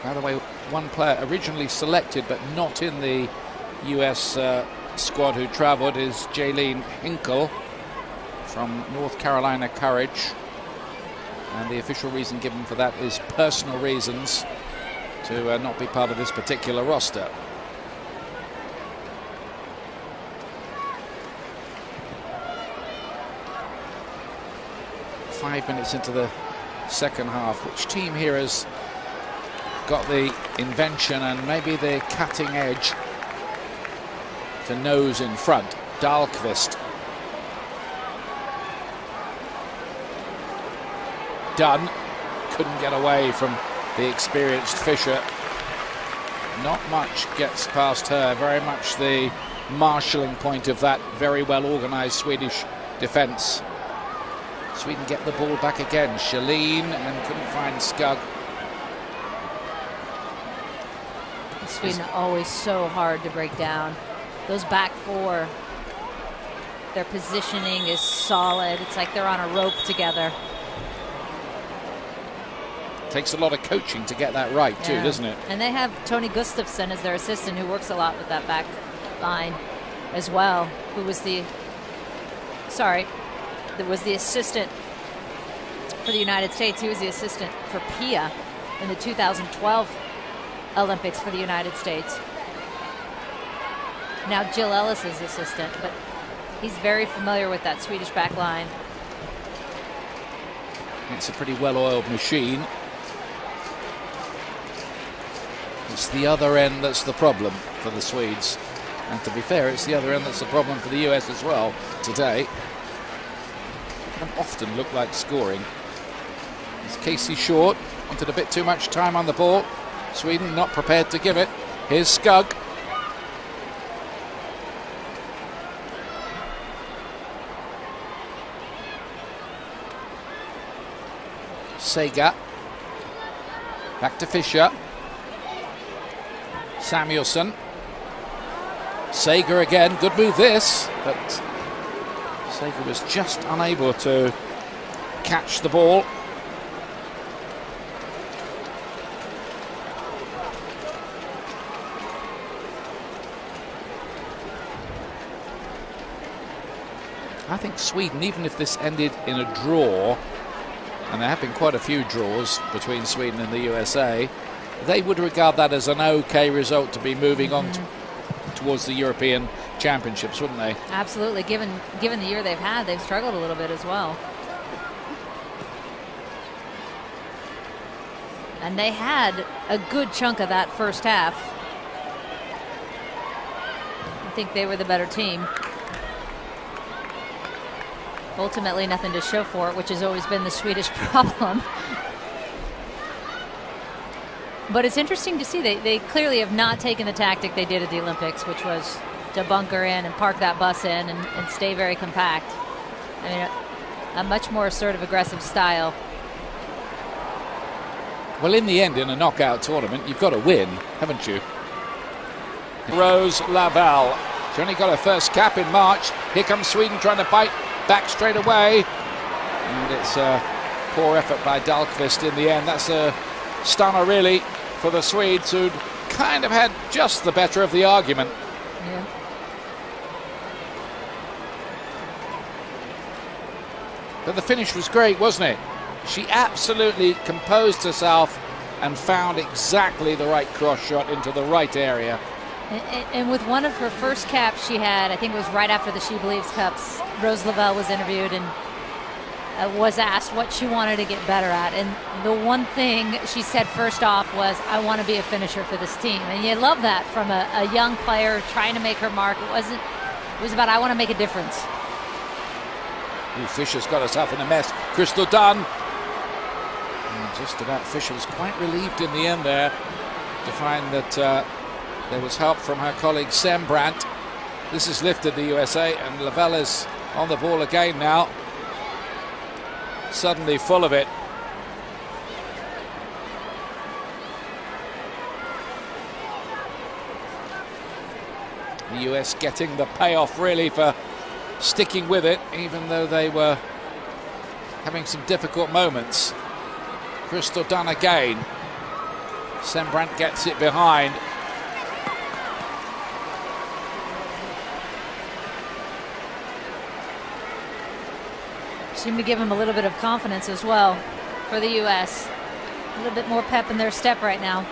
By the way, one player originally selected but not in the US squad who travelled is Jaylene Hinkle from North Carolina Courage. And the official reason given for that is personal reasons to not be part of this particular roster. Five minutes into the second half. Which team here has got the invention and maybe the cutting edge to nose in front? Dahlqvist. Dunn couldn't get away from the experienced Fischer. Not much gets past her. Very much the marshalling point of that very well organised Swedish defence. Sweden get the ball back again. Schelin, and couldn't find Skugg. Sweden always so hard to break down. Those back four, their positioning is solid. It's like they're on a rope together. Takes a lot of coaching to get that right too, doesn't it? And they have Tony Gustafsson as their assistant, who works a lot with that back line as well, who was the assistant for the United States. He was the assistant for Pia in the 2012 Olympics for the United States. Now Jill Ellis is assistant, but he's very familiar with that Swedish back line. It's a pretty well-oiled machine. It's the other end that's the problem for the Swedes. And to be fair, it's the other end that's the problem for the US as well today. Don't often look like scoring. It's Casey Short. Wanted a bit too much time on the ball. Sweden not prepared to give it. Here's Skugg. Sega. Back to Fischer. Samuelsson. Sega again. Good move this, but Sega was just unable to catch the ball. I think Sweden, even if this ended in a draw, and there have been quite a few draws between Sweden and the USA, they would regard that as an okay result to be moving on towards the European Championships, wouldn't they? Absolutely. Given the year they've had, they've struggled a little bit as well. And they had a good chunk of that first half. I think they were the better team. Ultimately, nothing to show for it, which has always been the Swedish problem. But it's interesting to see they clearly have not taken the tactic they did at the Olympics, which was to bunker in and park that bus in and stay very compact. I mean, a much more assertive, aggressive style. Well, in the end, in a knockout tournament, you've got to win, haven't you? Rose Lavelle. She only got her first cap in March. Here comes Sweden trying to bite back straight away. And it's a poor effort by Dahlqvist in the end. That's a stunner, really, for the Swedes, who'd kind of had just the better of the argument. Yeah. But the finish was great, wasn't it? She absolutely composed herself and found exactly the right cross shot into the right area. And with one of her first caps she had, I think it was right after the She Believes Cups, Rose Lavelle was interviewed and was asked what she wanted to get better at. And the one thing she said first off was, I want to be a finisher for this team. And you love that from a young player trying to make her mark. It was about, I want to make a difference. Ooh, Fischer's got herself in a mess. Crystal Dunn. Just about Fisher was quite relieved in the end there to find that there was help from her colleague Sembrant. This has lifted the USA, and Lavelle is on the ball again now. Suddenly full of it. The US getting the payoff really for sticking with it, even though they were having some difficult moments. Crystal Dunn again. Sembrant gets it behind. Seem to give them a little bit of confidence as well for the US. A little bit more pep in their step right now.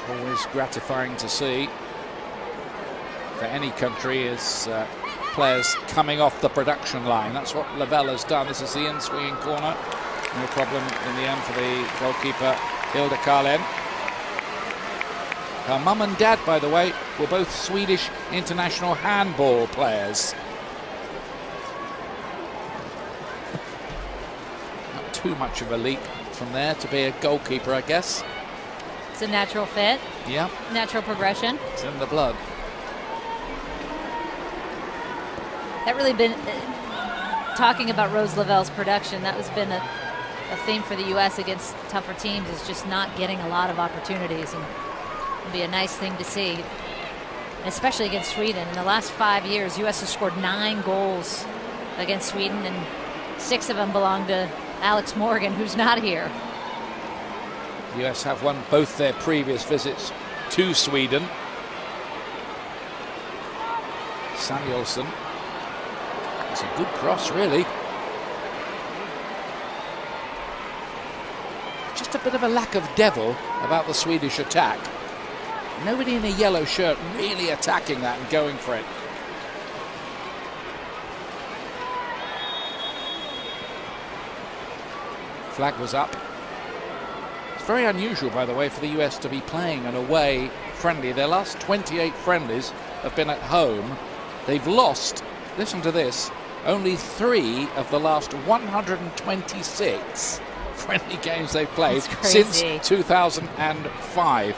Always gratifying to see for any country is players coming off the production line. That's what Lavelle has done. This is the in-swinging corner. No problem in the end for the goalkeeper, Hilda Karlen. Her mum and dad, by the way, were both Swedish international handball players. Not too much of a leap from there to be a goalkeeper, I guess. It's a natural fit. Yeah. Natural progression. It's in the blood. That really been talking about Rose Lavelle's production. That has been a theme for the U.S. against tougher teams, is just not getting a lot of opportunities, and it'll be a nice thing to see, and especially against Sweden. In the last 5 years, U.S. has scored 9 goals against Sweden, and 6 of them belong to Alex Morgan, who's not here. The US have won both their previous visits to Sweden. Samuelsson. It's a good cross, really. Just a bit of a lack of devil about the Swedish attack. Nobody in a yellow shirt really attacking that and going for it. Flag was up. It's very unusual, by the way, for the US to be playing an away friendly. Their last 28 friendlies have been at home. They've lost, listen to this, only 3 of the last 126 friendly games they've played since 2005.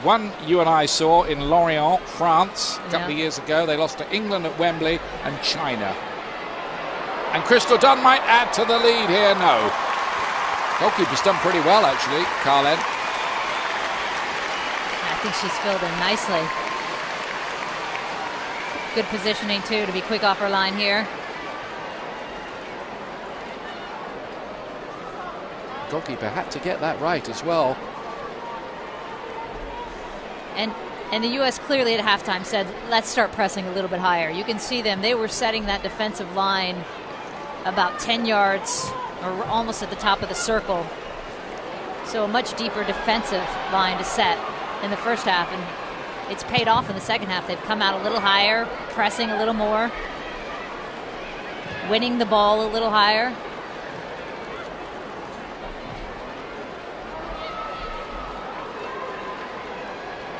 One you and I saw in Lorient, France, a couple of years ago. They lost to England at Wembley and China. And Crystal Dunn might add to the lead here. No. Goalkeeper's done pretty well, actually, Karlen. I think she's filled in nicely. Good positioning, too, to be quick off her line here. Goalkeeper had to get that right as well. And the U.S. clearly at halftime said, let's start pressing a little bit higher. You can see them. They were setting that defensive line about 10 yards or almost at the top of the circle. So a much deeper defensive line to set in the first half. And it's paid off in the second half. They've come out a little higher, pressing a little more, winning the ball a little higher.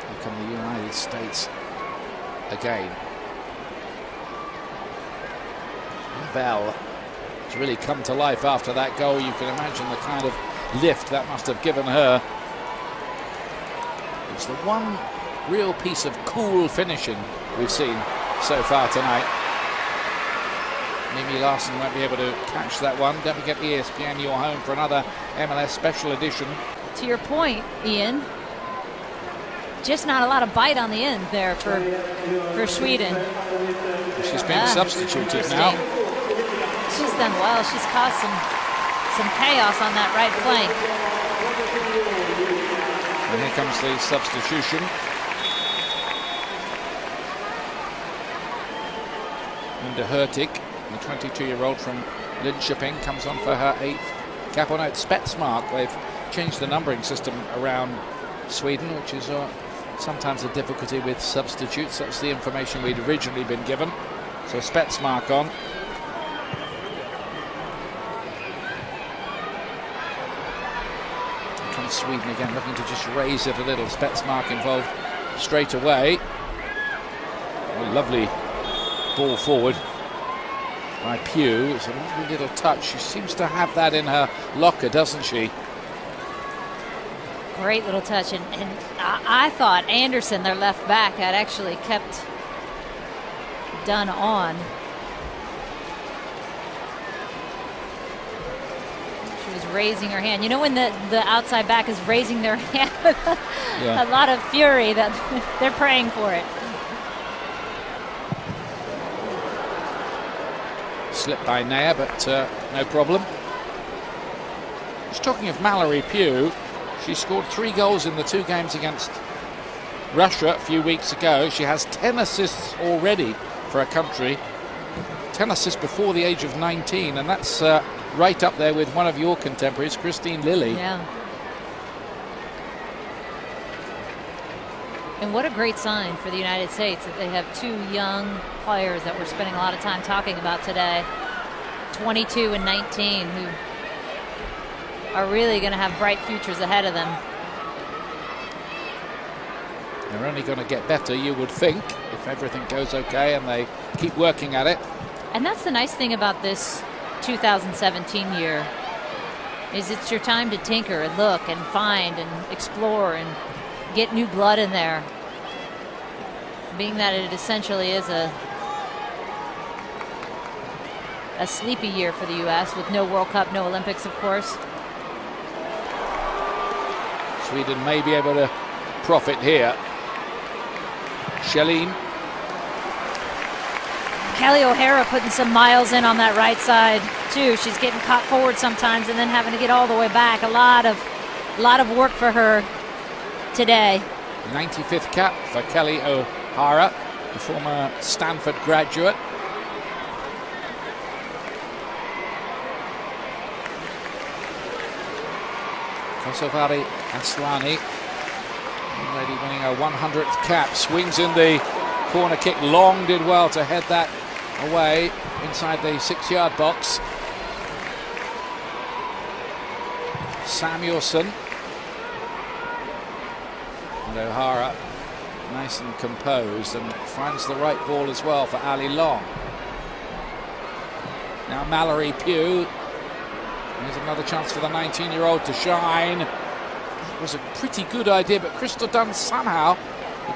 Here come the United States again. Lavelle has really come to life after that goal. You can imagine the kind of lift that must have given her. It's the one real piece of cool finishing we've seen so far tonight. Mimi Larson won't be able to catch that one. Don't forget ESPN, you're home for another MLS special edition. To your point, Ian, just not a lot of bite on the end there for Sweden. She's been substituted now. She's done well. She's caused some chaos on that right flank. And here comes the substitution. Linda Hurtig, the 22-year-old from Linköping, comes on for her 8th cap. On note, Spetsmark, they've changed the numbering system around Sweden, which is sometimes a difficulty with substitutes. That's the information we'd originally been given. So Spetsmark on. Here comes Sweden again, looking to just raise it a little. Spetsmark involved straight away. Oh, lovely ball forward. by Pugh. It's a lovely little touch. She seems to have that in her locker, doesn't she? Great little touch. And I thought Anderson, their left back, had actually kept Dunn on. She was raising her hand. You know when the outside back is raising their hand with a lot of fury, that they're praying for it. Slipped by Naya, but no problem. Just talking of Mallory Pugh, she scored 3 goals in the 2 games against Russia a few weeks ago. She has 10 assists already for her country. 10 assists before the age of 19, and that's right up there with one of your contemporaries, Christine Lilly. Yeah. And what a great sign for the United States that they have 2 young players that we're spending a lot of time talking about today, 22 and 19, who are really going to have bright futures ahead of them. They're only going to get better, you would think, if everything goes okay and they keep working at it. And that's the nice thing about this 2017 year, is it's your time to tinker and look and find and explore and get new blood in there, being that it essentially is a sleepy year for the U.S. with no World Cup, no Olympics, of course. Sweden may be able to profit here. Shelleen. Kelly O'Hara putting some miles in on that right side too. She's getting caught forward sometimes and then having to get all the way back. A lot of work for her today. 95th cap for Kelly O'Hara, the former Stanford graduate. Kosovari Aslani, lady winning her 100th cap, swings in the corner kick. Long did well to head that away inside the 6-yard box. Samuelson. And O'Hara nice and composed and finds the right ball as well for Ali Long. Now Mallory Pugh. Here's another chance for the 19-year-old to shine. It was a pretty good idea, but Crystal Dunn somehow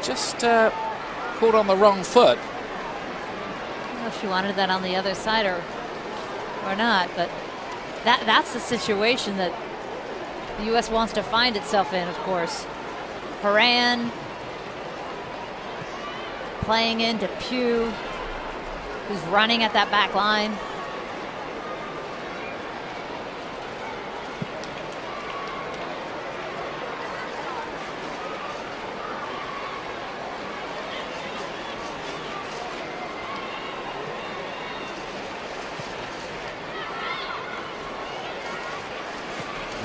just caught on the wrong foot. I don't know if she wanted that on the other side or not, but that's the situation that the U.S. wants to find itself in, of course. Horan playing into Pugh, who's running at that back line.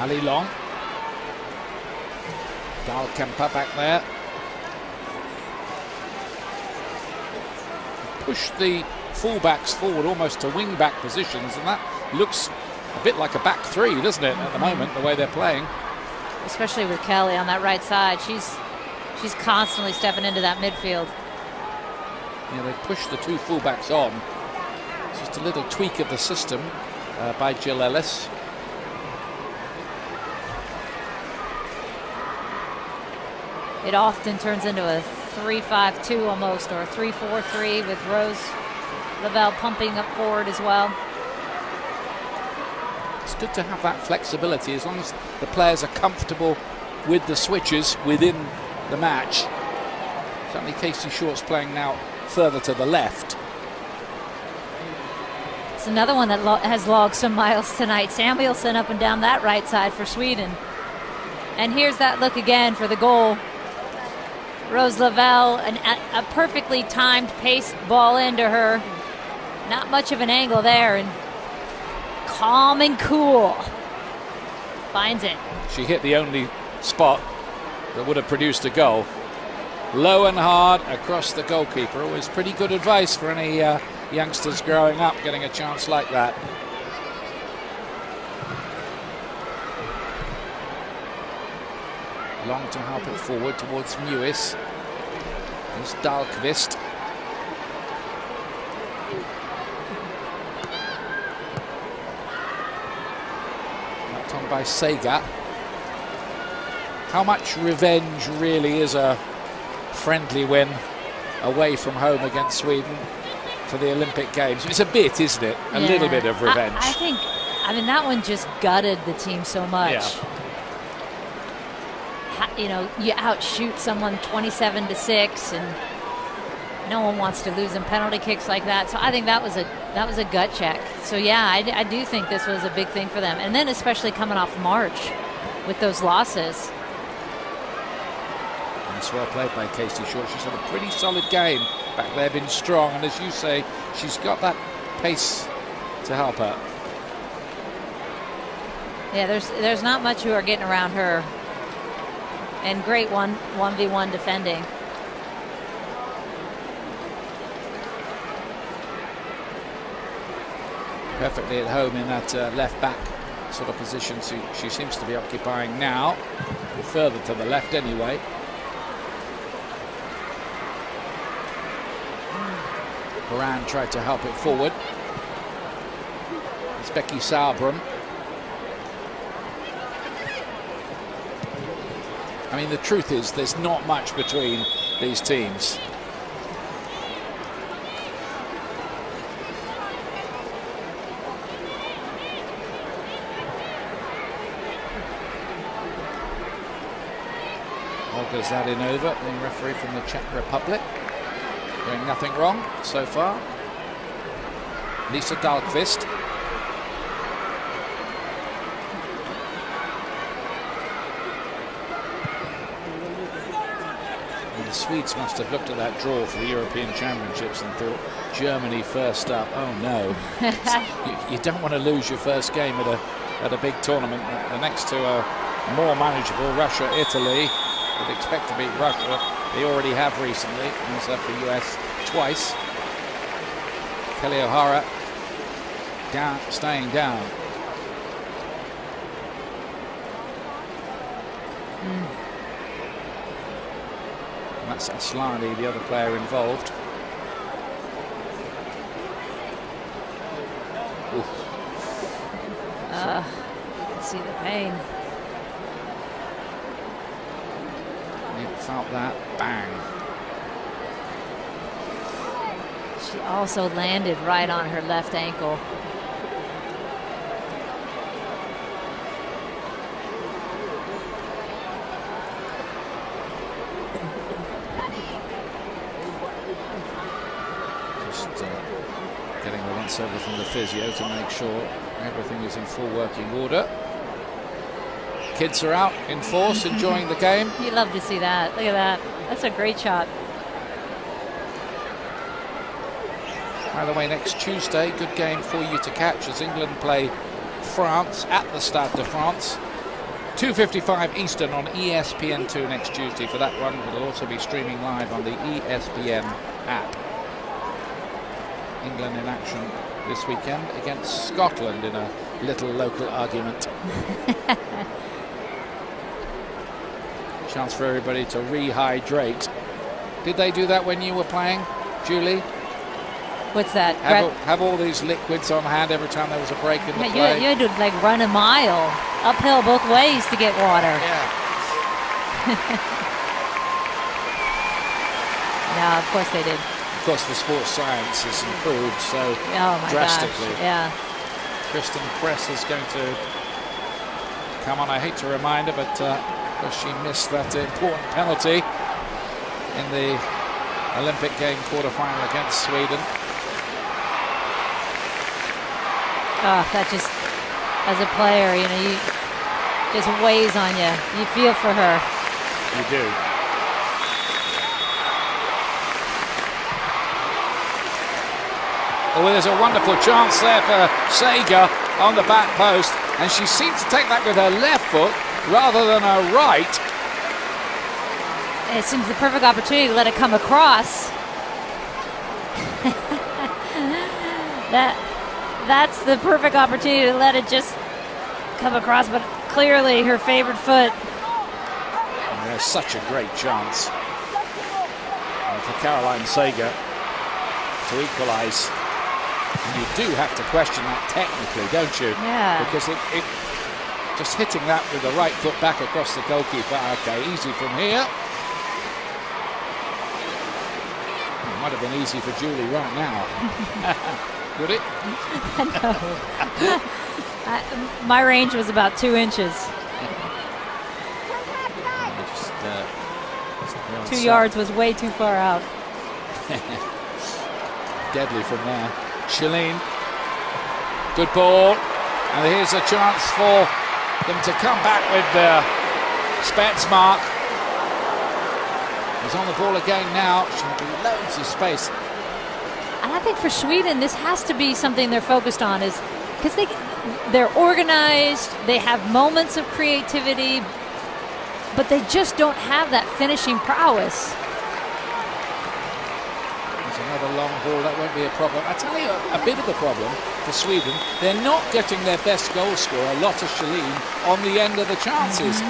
Ali Long. Dahlkemper back there. Push the fullbacks forward almost to wing-back positions, and that looks a bit like a back 3, doesn't it, at the moment, the way they're playing. Especially with Kelly on that right side. She's constantly stepping into that midfield. Yeah, they push the 2 fullbacks on. It's just a little tweak of the system by Jill Ellis. It often turns into a 3-5-2 almost, or a 3-4-3 with Rose Lavelle pumping up forward as well. It's good to have that flexibility as long as the players are comfortable with the switches within the match. Certainly Casey Short's playing now further to the left. It's another one that has logged some miles tonight. Samuelson up and down that right side for Sweden. And here's that look again for the goal. Rose Lavelle, a perfectly timed paced ball into her. Not much of an angle there, and calm and cool. Finds it. She hit the only spot that would have produced a goal. Low and hard across the goalkeeper. Always pretty good advice for any youngsters growing up, getting a chance like that. Long to help it forward towards Mewis. There's Dahlqvist. by Sega. How much revenge really is a friendly win away from home against Sweden for the Olympic Games? It's a bit, isn't it? A little bit of revenge. I mean, that one just gutted the team so much. Yeah. You know, you outshoot someone 27-6, and no one wants to lose in penalty kicks like that. So I think that was a gut check. So yeah, I do think this was a big thing for them, and then especially coming off March with those losses. It's well played by Casey Short. She's had a pretty solid game back there, been strong, and as you say, she's got that pace to help her. Yeah, there's not much who are getting around her. And great 1v1 defending. Perfectly at home in that left back sort of position she seems to be occupying now, or further to the left anyway. Moran tried to help it forward. It's Becky Sauerbrunn. I mean, the truth is there's not much between these teams. Olga Zadinova, the referee from the Czech Republic, doing nothing wrong so far. Lisa Dahlqvist. The Swedes must have looked at that draw for the European Championships and thought, Germany first up. Oh no! you don't want to lose your first game at a big tournament. Next to a more manageable Russia, Italy. Would expect to beat Russia. They already have recently. Also have the US twice. Kelly O'Hara staying down. That's Aslani, the other player involved. Let's see the pain. You felt that bang. She also landed right on her left ankle. Getting a once over from the physio to make sure everything is in full working order. Kids are out in force, enjoying the game. You love to see that. Look at that. That's a great shot. By the way, next Tuesday, good game for you to catch as England play France at the Stade de France. 2:55 Eastern on ESPN2 next Tuesday for that one. It'll also be streaming live on the ESPN app. England in action this weekend against Scotland in a little local argument. Chance for everybody to rehydrate. Did they do that when you were playing, Julie? What's that? Have all these liquids on hand every time there was a break in the play? You had to like run a mile uphill both ways to get water. Yeah. No, of course they did. Of course, the sports science has improved so drastically. Gosh, yeah. Kristen Press is going to come on. I hate to remind her, but she missed that important penalty in the Olympic game quarterfinal against Sweden. Oh, that just, as a player, you know, just weighs on you. You feel for her. You do. Oh, well, there's a wonderful chance there for Sega on the back post, and she seemed to take that with her left foot rather than her right. It seems the perfect opportunity to let it come across. That's the perfect opportunity to let it just come across, but clearly her favorite foot. And there's such a great chance for Caroline Sega to equalise. And you do have to question that technically, don't you? Yeah. Because Just hitting that with the right foot back across the goalkeeper. Okay, easy from here. It might have been easy for Julie right now. Would it? No. My range was about 2 inches. Just, 2 yards was way too far out. Deadly from there. Shalene. Good ball. And here's a chance for them to come back with the Spetsmark. He's on the ball again now. Should be loads of space. And I think for Sweden, this has to be something they're focused on, is because they're organized, they have moments of creativity, but they just don't have that finishing prowess. Another long ball, that won't be a problem. I tell you, a bit of the problem for Sweden, they're not getting their best goal scorer, Lotta Schelin, on the end of the chances.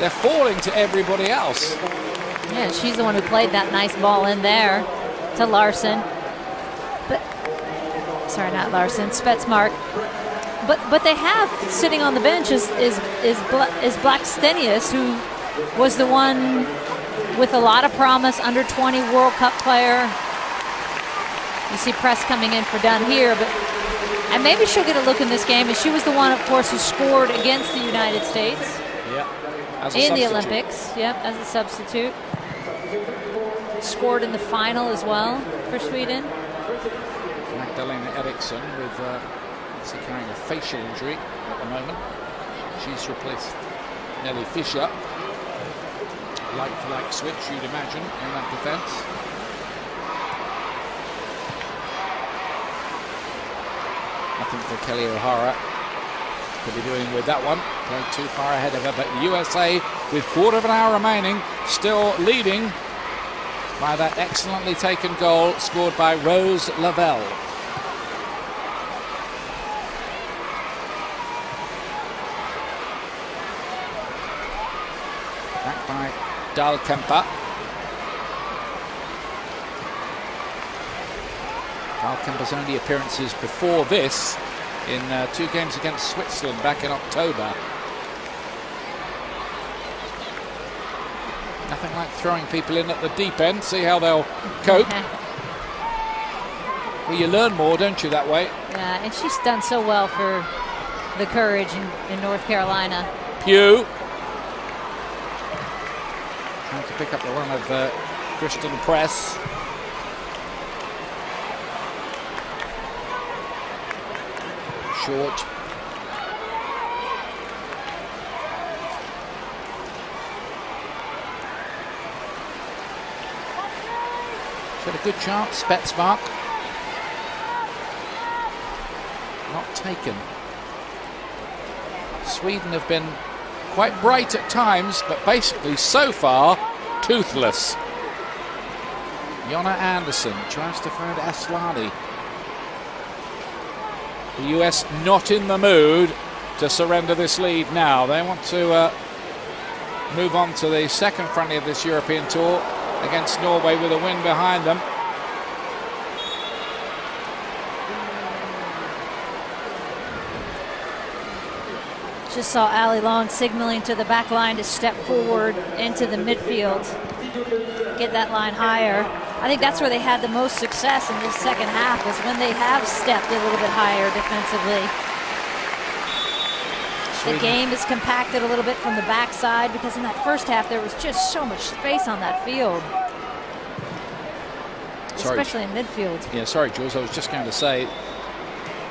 They're falling to everybody else. Yeah, she's the one who played that nice ball in there to Larson. But, sorry, not Larson, Spetsmark. But they have, sitting on the bench, is Blackstenius, who was the one with a lot of promise, under 20 World Cup player. You see press coming in for Dunn here, and maybe she'll get a look in this game. And she was the one, of course, who scored against the United States in the Olympics. Yep, as a substitute. Scored in the final as well for Sweden. Magdalena Eriksson with carrying a facial injury at the moment. She's replaced Nelly Fischer. Like switch, you'd imagine, in that defence. Nothing for Kelly O'Hara to be doing with that one. Going too far ahead of her, but the USA, with quarter of an hour remaining, still leading by that excellently taken goal scored by Rose Lavelle. Back by Dahlkemper. Dahlkemper's only appearances before this in 2 games against Switzerland back in October. Nothing like throwing people in at the deep end, see how they'll cope. Well, you learn more, don't you, that way? Yeah, and she's done so well for the Courage in North Carolina. Pugh. Trying to pick up the run of Kristen Press. Short. Got a good chance, Spetsmark. Not taken. Sweden have been quite bright at times, but basically so far toothless. Jonna Andersson tries to find Aslani. The US not in the mood to surrender this lead now. They want to move on to the second friendly of this European tour against Norway with a win behind them. Just saw Ali Long signaling to the back line to step forward into the midfield, get that line higher. I think that's where they had the most success in this second half, was when they have stepped a little bit higher defensively. Sweden. The game is compacted a little bit from the backside, because in that first half there was just so much space on that field. Especially in midfield. Yeah, sorry, Jules, I was just going to say,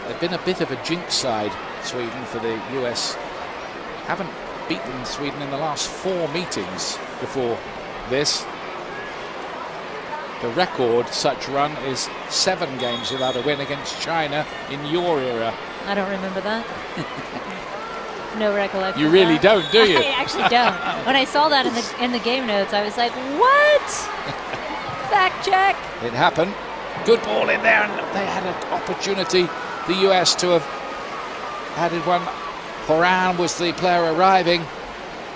they've been a bit of a jinx side, Sweden, for the US. Haven't beaten Sweden in the last 4 meetings before this. The record such run is 7 games without a win against China in your era. I don't remember that. No recollection. You really don't, do you? I actually don't. When I saw that in the game notes, I was like, what? Fact check. It happened. Good ball in there, and they had an opportunity, the US, to have added one. Horan was the player arriving.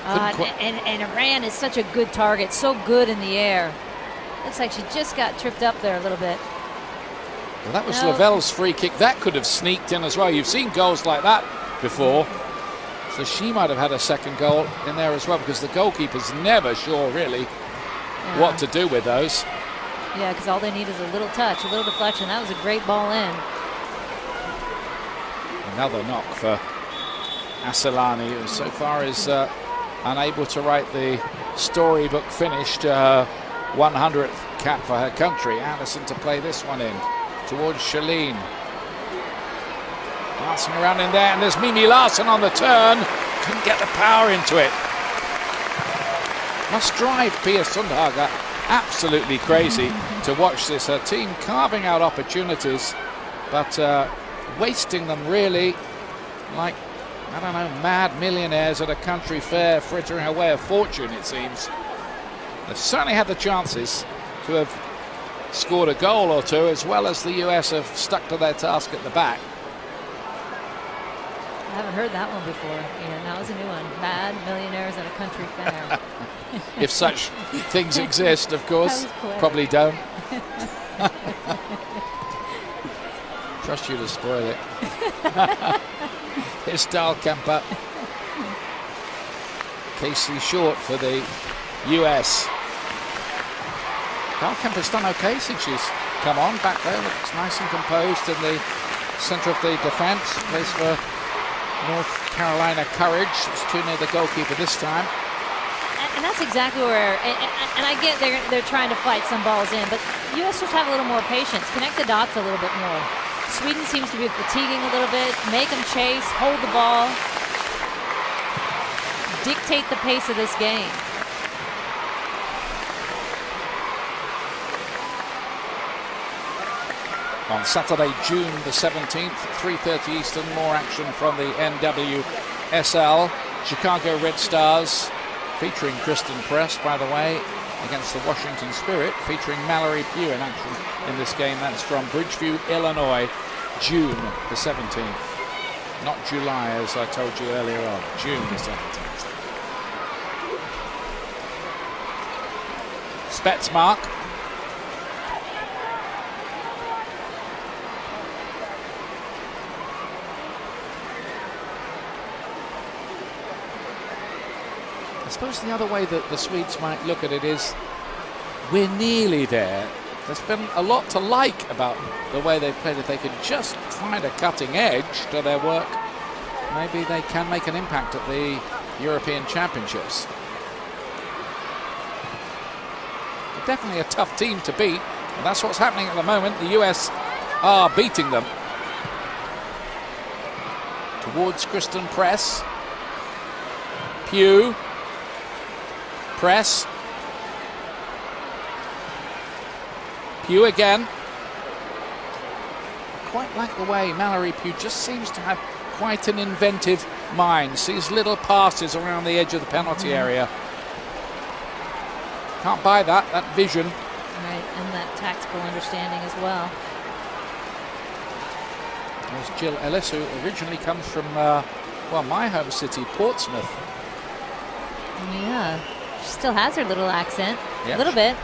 And Iran is such a good target, so good in the air. Looks like she just got tripped up there a little bit. Well, that was Lavelle's free kick. That could have sneaked in as well. You've seen goals like that before. So she might have had a second goal in there as well, because the goalkeeper's never sure really what to do with those. Yeah, because all they need is a little touch, a little deflection. That was a great ball in. Another knock for Asilani, who so far is unable to write the storybook finish to her 100th cap for her country. Anderson to play this one in towards Shalene. Dancing around in there, and there's Mimi Larsson on the turn. Couldn't get the power into it. Must drive Pia Sundhage absolutely crazy to watch this. Her team carving out opportunities, but wasting them really like, I don't know, mad millionaires at a country fair, frittering away a fortune, it seems. They've certainly had the chances to have scored a goal or two, as well as the US have stuck to their task at the back. I haven't heard that one before. Yeah, that was a new one. Mad millionaires at a country fair. If such things exist, of course. Probably don't. Trust you to spoil it. Here's Dahlkemper. Casey Short for the US. Dahlkemper's done okay since she's come on. Back there, looks nice and composed in the centre of the defence. Plays for North Carolina Courage. It's too near the goalkeeper this time. And that's exactly where, and I get they're trying to fight some balls in, but the U.S. just have a little more patience. Connect the dots a little bit more. Sweden seems to be fatiguing a little bit. Make them chase, hold the ball, dictate the pace of this game. On Saturday, June the 17th, 3:30 Eastern, more action from the NWSL. Chicago Red Stars, featuring Kristen Press, by the way, against the Washington Spirit, featuring Mallory Pugh in action in this game. That's from Bridgeview, Illinois, June the 17th. Not July, as I told you earlier on. June the 17th. Spetsmark. I suppose the other way that the Swedes might look at it is, we're nearly there. There's been a lot to like about the way they've played. If they could just find a cutting edge to their work, maybe they can make an impact at the European Championships. They're definitely a tough team to beat, and that's what's happening at the moment. The US are beating them. Towards Kristen Press. Pugh. Press. Pugh again. Quite like the way Mallory Pugh just seems to have quite an inventive mind. Sees little passes around the edge of the penalty area. Can't buy that vision. Right, and that tactical understanding as well. There's Jill Ellis, who originally comes from, well, my home city, Portsmouth. Yeah, she still has her little accent, yep. A little bit.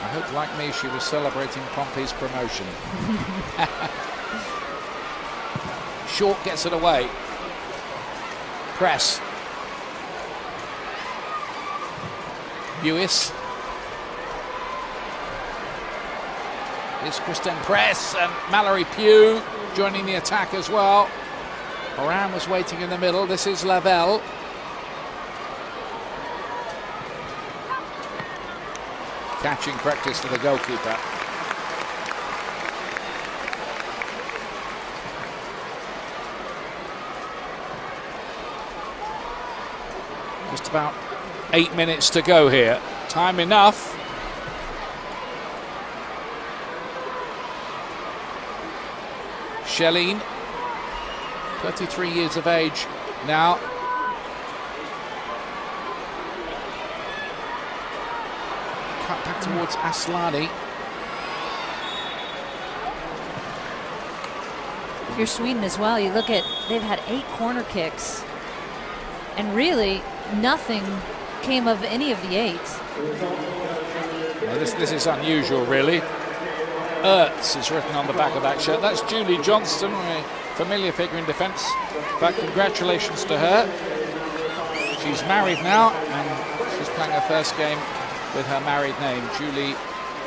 I hope, like me, she was celebrating Pompey's promotion. Short gets it away. Press. Lewis. Here's Kristen Press and Mallory Pugh joining the attack as well. Moran was waiting in the middle. This is Lavelle. Catching practice for the goalkeeper. Just about 8 minutes to go here. Time enough. Shalene, 33 years of age now. Cut back towards Aslani. If you're Sweden as well, you look at, they've had 8 corner kicks, and really nothing came of any of the 8. Well, this is unusual, really. Ertz is written on the back of that shirt. That's Julie Johnston. We familiar figure in defence, but congratulations to her. She's married now, and she's playing her first game with her married name, Julie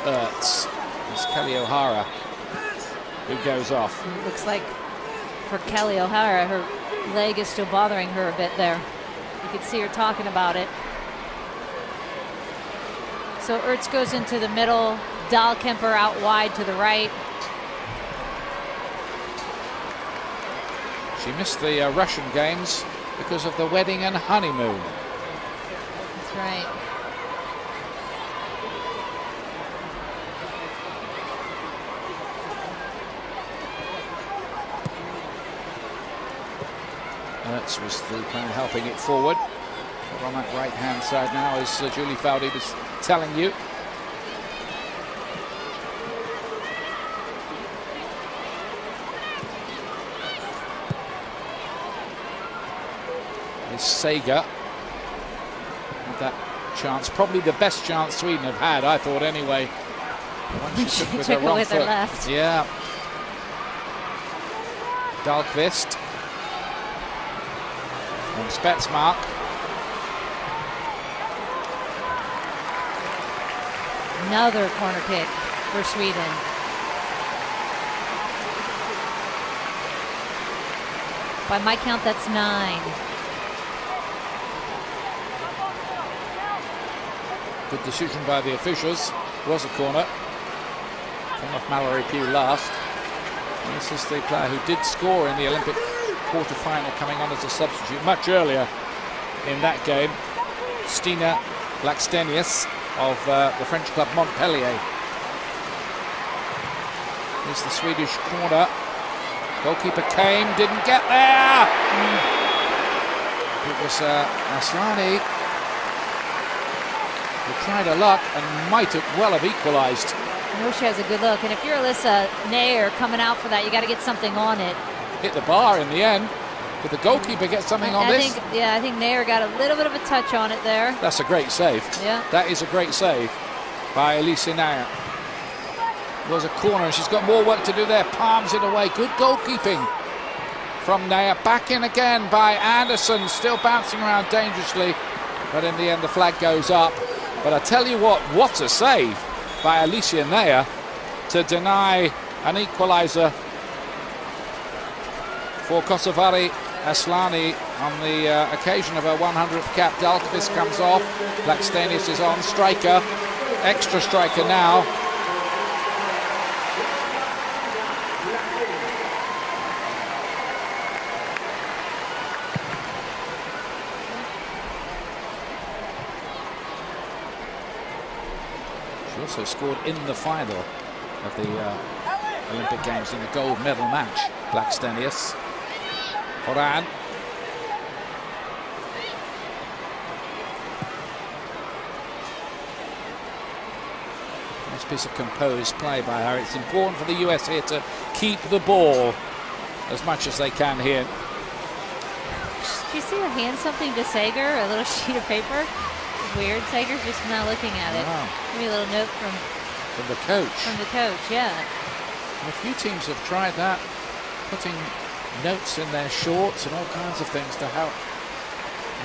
Ertz. It's Kelly O'Hara who goes off. It looks like for Kelly O'Hara, her leg is still bothering her a bit there. You can see her talking about it. So Ertz goes into the middle, Dahlkemper out wide to the right. She missed the Russian games because of the wedding and honeymoon. That's right. Ertz was the player helping it forward. But on that right-hand side now, as Julie Foudy was telling you. Is Sager with that chance, probably the best chance Sweden have had, I thought anyway. Once she took with her wrong foot. Left. Yeah. Dahlqvist. And Spetsmark. Another corner kick for Sweden. By my count, that's 9. Good decision by the officials. Was a corner. Came off Mallory Pugh last. And this is the player who did score in the Olympic quarter-final, coming on as a substitute much earlier in that game. Stina Blackstenius of the French club Montpellier. Here's the Swedish corner. Goalkeeper came, didn't get there. It was Aslani who tried her luck and might have well have equalised. I know she has a good look, and if you're Alyssa Nair coming out for that, you got to get something on it. Hit the bar in the end. Could the goalkeeper get something on this? I think Nair got a little bit of a touch on it there. That's a great save. Yeah. That is a great save by Alicia Nair. It was a corner, and she's got more work to do there. Palms it away. Good goalkeeping from Nair. Back in again by Anderson. Still bouncing around dangerously. But in the end, the flag goes up. But I tell you what a save by Alicia Nair to deny an equaliser for Kosovari Aslani on the occasion of her 100th cap. Dahlqvist comes off. Blackstenius is on. Striker. Extra striker now. She also scored in the final of the Olympic Games in the gold medal match. Blackstenius. Horan. Nice piece of composed play by her. It's important for the US here to keep the ball as much as they can here. Did you see her hand something to Sager? A little sheet of paper? Weird. Sager's just not looking at it. Wow. Maybe a little note from the coach. From the coach, yeah. And a few teams have tried that, putting notes in their shorts and all kinds of things to help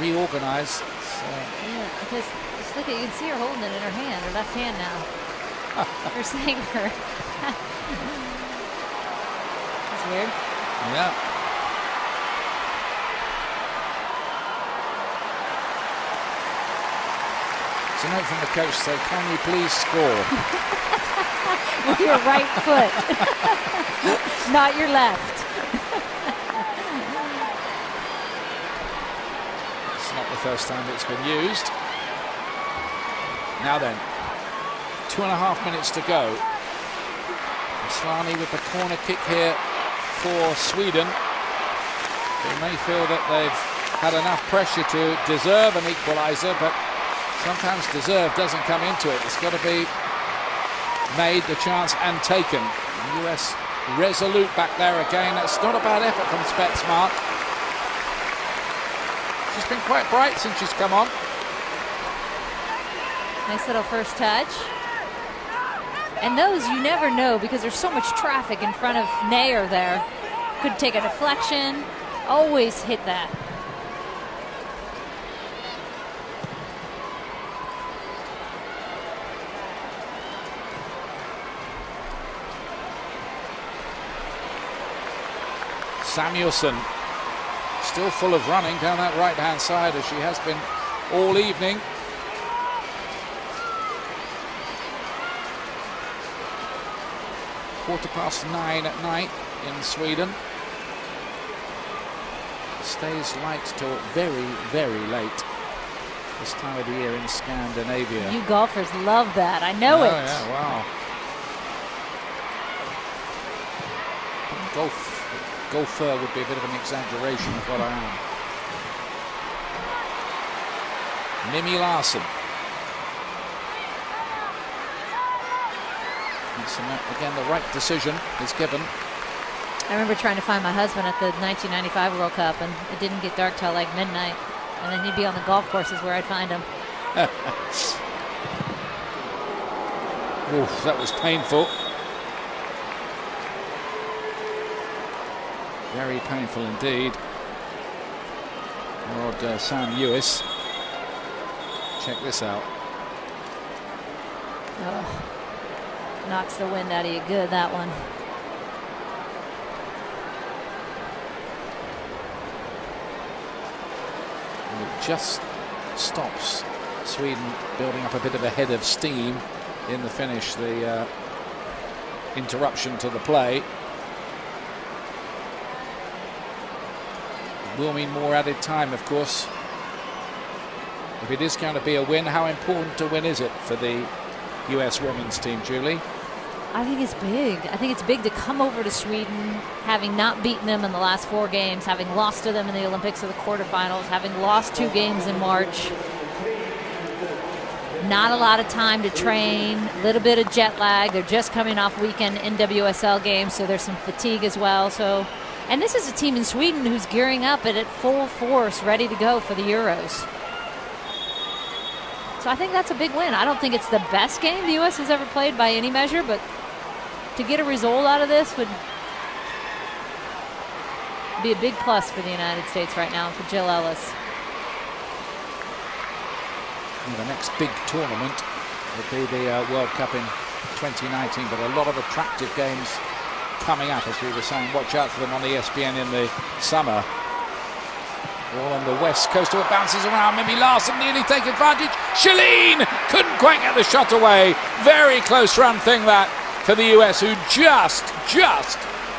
reorganize. So. Yeah, because just look at, you can see her holding it in her hand, her left hand now. For Sager. That's weird. Yeah. It's a note from the coach saying, "Can you please score?" With your right foot, not your left. It's not the first time it's been used. Now then, 2.5 minutes to go. Aslani with the corner kick here for Sweden. They may feel that they've had enough pressure to deserve an equaliser, but sometimes deserve doesn't come into it. It's got to be made, the chance, and taken. The US resolute back there again. That's not a bad effort from Spetsmark. She's been quite bright since she's come on. Nice little first touch. And those you never know because there's so much traffic in front of Nair there. could take a deflection. Always hit that. Samuelson still full of running down that right-hand side, as she has been all evening. (9:15 at night in Sweden. Stays light till very, very late this time of the year in Scandinavia. You golfers love that. I know it. Yeah, wow. Golfer would be a bit of an exaggeration of what I am. Mimi Larsson. Again, the right decision is given. I remember trying to find my husband at the 1995 World Cup, and it didn't get dark till like midnight. And then he'd be on the golf courses where I'd find him. Oof, that was painful. Very painful indeed. Lord Sam Lewis. Check this out. Oh, knocks the wind out of you good, that one. And it just stops Sweden building up a bit of a head of steam in the finish. The interruption to the play will mean more added time, of course. If it is going to be a win, how important a win is it for the US women's team, Julie? I think it's big. I think it's big to come over to Sweden, having not beaten them in the last 4 games, having lost to them in the Olympics of the quarterfinals, having lost 2 games in March. Not a lot of time to train, a little bit of jet lag. They're just coming off weekend NWSL games, so there's some fatigue as well. And this is a team in Sweden who's gearing up at full force, ready to go for the Euros. So I think that's a big win. I don't think it's the best game the U.S. has ever played by any measure, but to get a result out of this would be a big plus for the United States right now and for Jill Ellis. And the next big tournament would be the World Cup in 2019, but a lot of attractive games coming up, as we were saying. Watch out for them on the ESPN in the summer. All on the west coast. It bounces around. Mimi Larsson nearly take advantage. Shalene couldn't quite get the shot away. Very close run thing that for the US, who just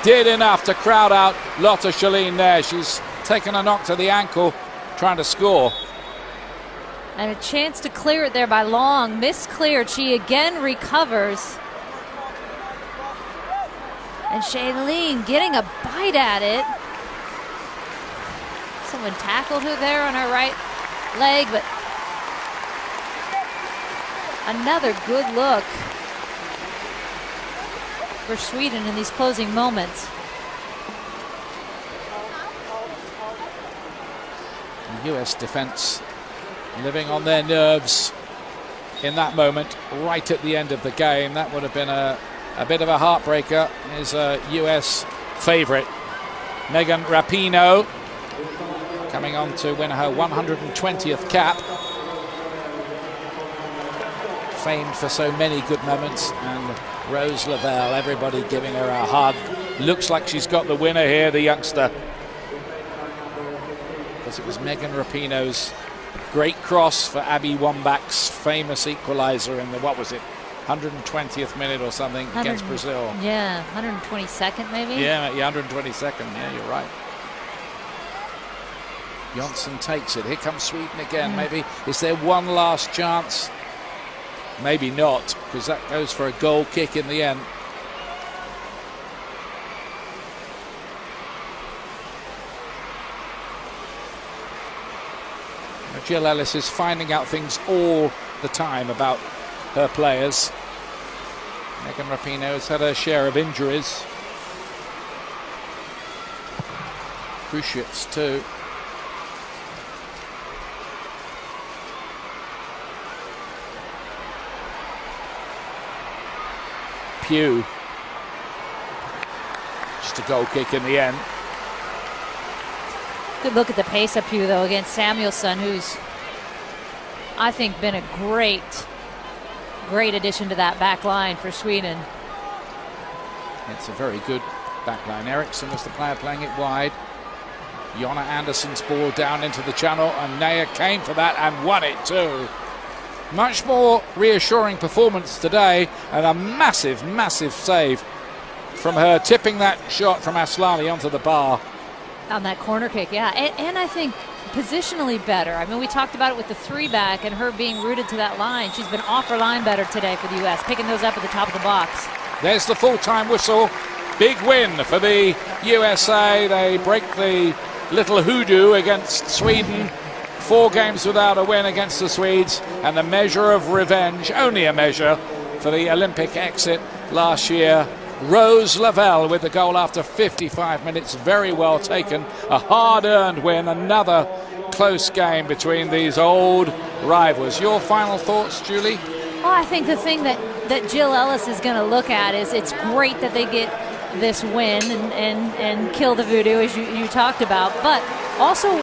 did enough to crowd out Lotta Shalene there. She's taken a knock to the ankle trying to score. And a chance to clear it there by Long. Miscleared. She again recovers. And Shalene getting a bite at it. Someone tackled her there on her right leg, but another good look for Sweden in these closing moments. The US defense living on their nerves in that moment, right at the end of the game. That would have been a bit of a heartbreaker. Is a US favorite, Megan Rapinoe, coming on to win her 120th cap. Famed for so many good moments. And Rose Lavelle, everybody giving her a hug. Looks like she's got the winner here, the youngster. Because it was Megan Rapinoe's great cross for Abby Wambach's famous equalizer in the, what was it, 120th minute or something against Brazil. Yeah, 122nd maybe? Yeah, 122nd. Yeah, you're right. Jonsson takes it. Here comes Sweden again. Maybe, is there one last chance? Maybe not, because that goes for a goal kick in the end. Jill Ellis is finding out things all the time about her players. Megan Rapinoe has had her share of injuries. Cruciates too. Pugh. Just a goal kick in the end. Good look at the pace up here, though, against Samuelsson, who's, I think, been a great addition to that back line for Sweden. It's a very good back line. Eriksson was the player playing it wide. Jonna Andersson's ball down into the channel, and Naya came for that and won it too. Much more reassuring performance today, and a massive, massive save from her, tipping that shot from Aslani onto the bar. On that corner kick, yeah. And I think positionally better. I mean, we talked about it with the 3-back and her being rooted to that line. She's been off her line better today for the U.S., picking those up at the top of the box. There's the full-time whistle. Big win for the USA. They break the little hoodoo against Sweden. 4 games without a win against the Swedes, and a measure of revenge, only a measure, for the Olympic exit last year. Rose Lavelle with the goal after 55 minutes. Very well taken. A hard-earned win. Another close game between these old rivals. Your final thoughts, Julie? Well, I think the thing that Jill Ellis is going to look at is it's great that they get this win and kill the voodoo, as you talked about, but also